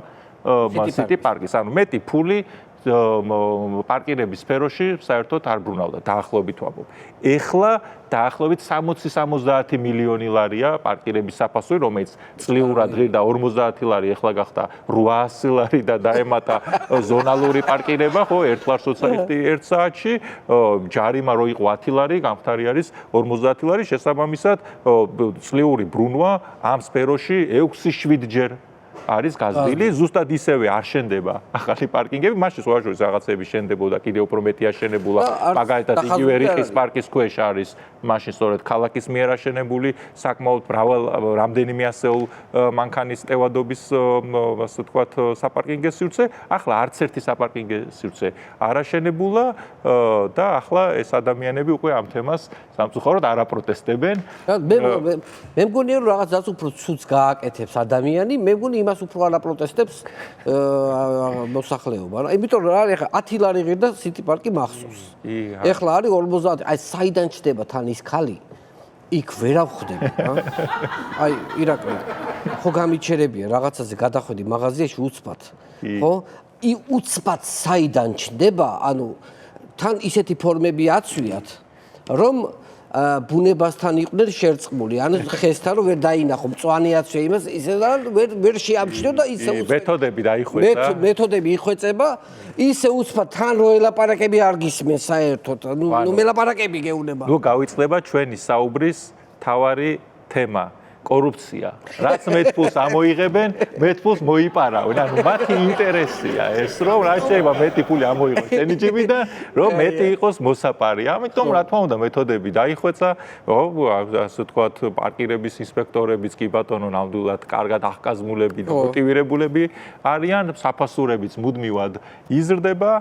სიტი პარკის. ანუ მეტი ფული პარკირების სფეროში საერთოდ არ ბრუნავდა, დაახლოებით ვამბობ. ეხლა დაახლოებით 60-70 მილიონი ლარია პარკირების საფასური, რომელიც წლიურად ღირდა 50 ლარი, ეხლა გახდა 800 ლარი და დაემატა ზონალური პარკირება, ხო, 1 ლარს როცა იხდი 1 საათში, ჯარიმა რო იყო 10 ლარი, გამხდარი არის 50 ლარი, შესაბამისად წლიური ბრუნვა ამ სფეროში 6-7 ჯერ არის გაზრდილი, ზუსტად ისევე არ შენდება ახალი პარკინგები, მაშინ სხვა შორის რაღაცები შენდებოდა, კიდევ უფრო მეტი აშენებულა, მაგალითად იგივე რიხის პარკის ქვეშ არის მაშინ სწორედ ქალაქის მიერ აშენებული საკმაოდ რამდენიმე ასეულ მანქანის ტევადობის, ასე ვთქვათ, საპარკინგო სივრცე, ახლა არც ერთი საპარკინგო სივრცე არ აშენებულა და ახლა ეს ადამიანები უკვე ამ თემას სამწუხაროდ არ აპროტესტებენ. მე მგონია რომ რაღაცას უფრო ცუდს გააკეთებს ადამიანი, მე მგონი იმას უფრო არ აპროტესტებს მოსახლეობა. იმიტომ რომ არის ახლა 10 ლარი ღირდა სიტი პარკი მახსოვს. ეხლა არის 50, აი საიდან ჩდება თან ის ხალი? იქ ვერავ ხდები, რა. აი ირაკლი, ხო გამიჩერებია რაღაცაზე გადახვედი მაღაზიაში უცბად. ხო? უცბად საიდან ჩდება, ანუ თან ისეთი ფორმები აცვიათ, რომ ბუნებასთან იყვნენ შერწყმული, ანუ ხესთან რომ ვერ დაინახო, მწვანეაცვე იმას ისე ვერ შეამჩნიო და ისე მეთოდები დაიხვეწა. მეთოდები იხვეწება, ისე უცბად თან რო ელაპარაკები არ გისმენს საერთოდ. ნუ მელაპარაკები გეუბნება. ნუ გავიწყდება ჩვენი საუბრის თავარი თემა. კორუფცია. რაც მეტფულს ამოიღებენ, მეტფულს მოიპარავენ. ანუ მათი ინტერესია ეს, რომ რა შეიძლება მეტი ფული ამოიღოს შენი ჯიბიდან, რომ მეტი იყოს მოსაპარი. ამიტომ რა თქმა უნდა მეთოდები დაიხვეწა, ასე ვთქვათ, პარკირების ინსპექტორებიც კი ბატონო ნამდვილად კარგად აღკაზმულები და მოტივირებულები არიან, საფასურებიც მუდმივად იზრდება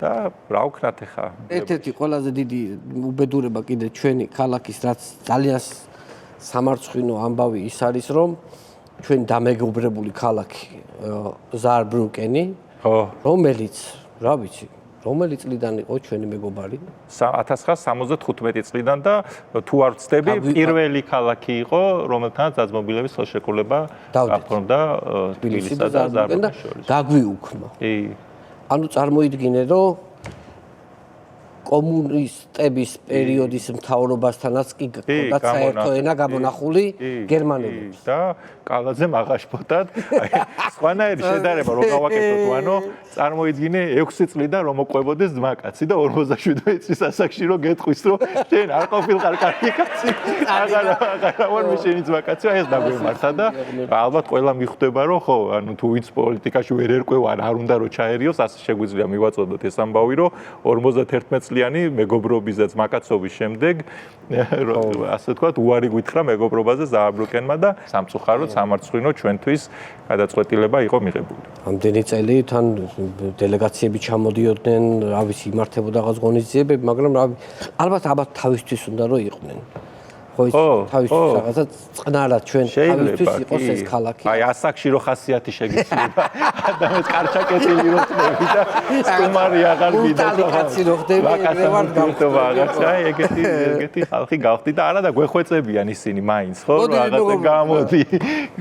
და რა ვქნათ ახლა. ერთ-ერთი ყველაზე დიდი უბედურება კიდე ჩვენი ქალაქის რაც ძალიან სამარცხვინო ამბავი ის არის რომ ჩვენ დამეგობრებული ქალაქი ზაარბრუკენი რომელიც რა ვიცი რომელი წლიდან იყო ჩვენი მეგობარი 1975 წლიდან და თუ არ ვცდები პირველი ქალაქი იყო რომელთანაც დაძმობილების ხელშეკრულება გაფორმდა თბილისსა და ზაარბრუკენს შორის გაგვიუქმა ანუ წარმოიდგინე რომ კომუნისტების პერიოდის მთავრობასთანაც კი გქონდა საერთო ენა გამონახული გერმანელებს და კალაზე მაღაშფოთად სხვანაირი შედარება რო გავაკეთოთ ანუ წარმოიდგინე 6 წლიდან რომ მოყვებოდეს ძმაკაცი და 57 წლის ასაკში რო გეტყვის რომ შენ არ ყოფილიყარ კარგი კაცი აღარა ვარ მე შენი ძმაკაცი ეს დაგვემართა და ალბათ ყველა მიხვდება რომ ხო ანუ თუ ვინც პოლიტიკაში ვერ ერკვევა არ უნდა რომ ჩაერიოს ასე შეგვიძლია მივაწოდოთ ეს ამბავი რომ 51 წლიანი მეგობრობის და ძმაკაცობის შემდეგ ასე ვთქვათ უარი გითხრა მეგობრობაზე ზაარბრუკენმა და სამწუხაროდ სამარცხვინო ჩვენთვის გადაწყვეტილება იყო მიღებული. ამდენი წელი თან დელეგაციები ჩამოდიოდნენ, რა ვიცი, იმართებოდა რაღაც ღონისძიებები, მაგრამ ალბათ თავისთვის უნდა რომ იყვნენ. ხო ის თავისთვის რაღაცა წყნარად ჩვენ თავისთვის იყოს ეს ქალაქი. აი ასაკში რო ხასიათი შეგიძლია. ადამიანს კარჩაკეტილი რო ხდები და სტუმარი აღარ მიდას. კაცი რო ხდები, მე ვარ გამხდობა რაღაცა, ეგეთი ხალხი გავხდი და არა და გვეხვეწებიან ისინი მაინც, ხო? რაღაცა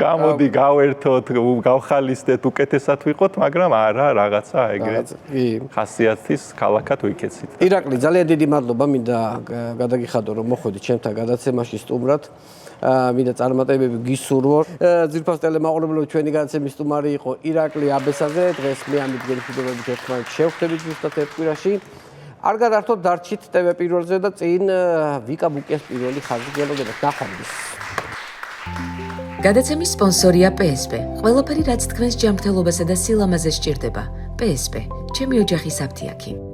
გამოდი გავერთოთ, გავხალისდეთ, უკეთესად ვიყოთ, მაგრამ არა რაღაცა ეგრეთ ხასიათის ქალაქად ვიქეცით. ირაკლი, ძალიან დიდი მადლობა, მინდა გადაგიხადო რომ მოხვედით ჩემთან გადაცემაში სტუმრად. მინდა წარმატებები გისურვო. ძირფას ტელემაყურებლები ჩვენი განაცემის სტუმარი იყო ირაკლი აბესაძე. დღეს მე ამით გელფიდობებით ერთმანეთს შევხვდებით ზუსტად ერთ კვირაში. არ გადართოთ დარჩით TV პირველზე და წინ ვიკა ბუკეს პირველი ხაზი გელოდებათ. ნახვამდის. გადაცემის სპონსორია PSP. ყველაფერი რაც თქვენს ჯანმრთელობასა და სილამაზეს სჭირდება. PSP. ჩემი ოჯახის აფთიაქი.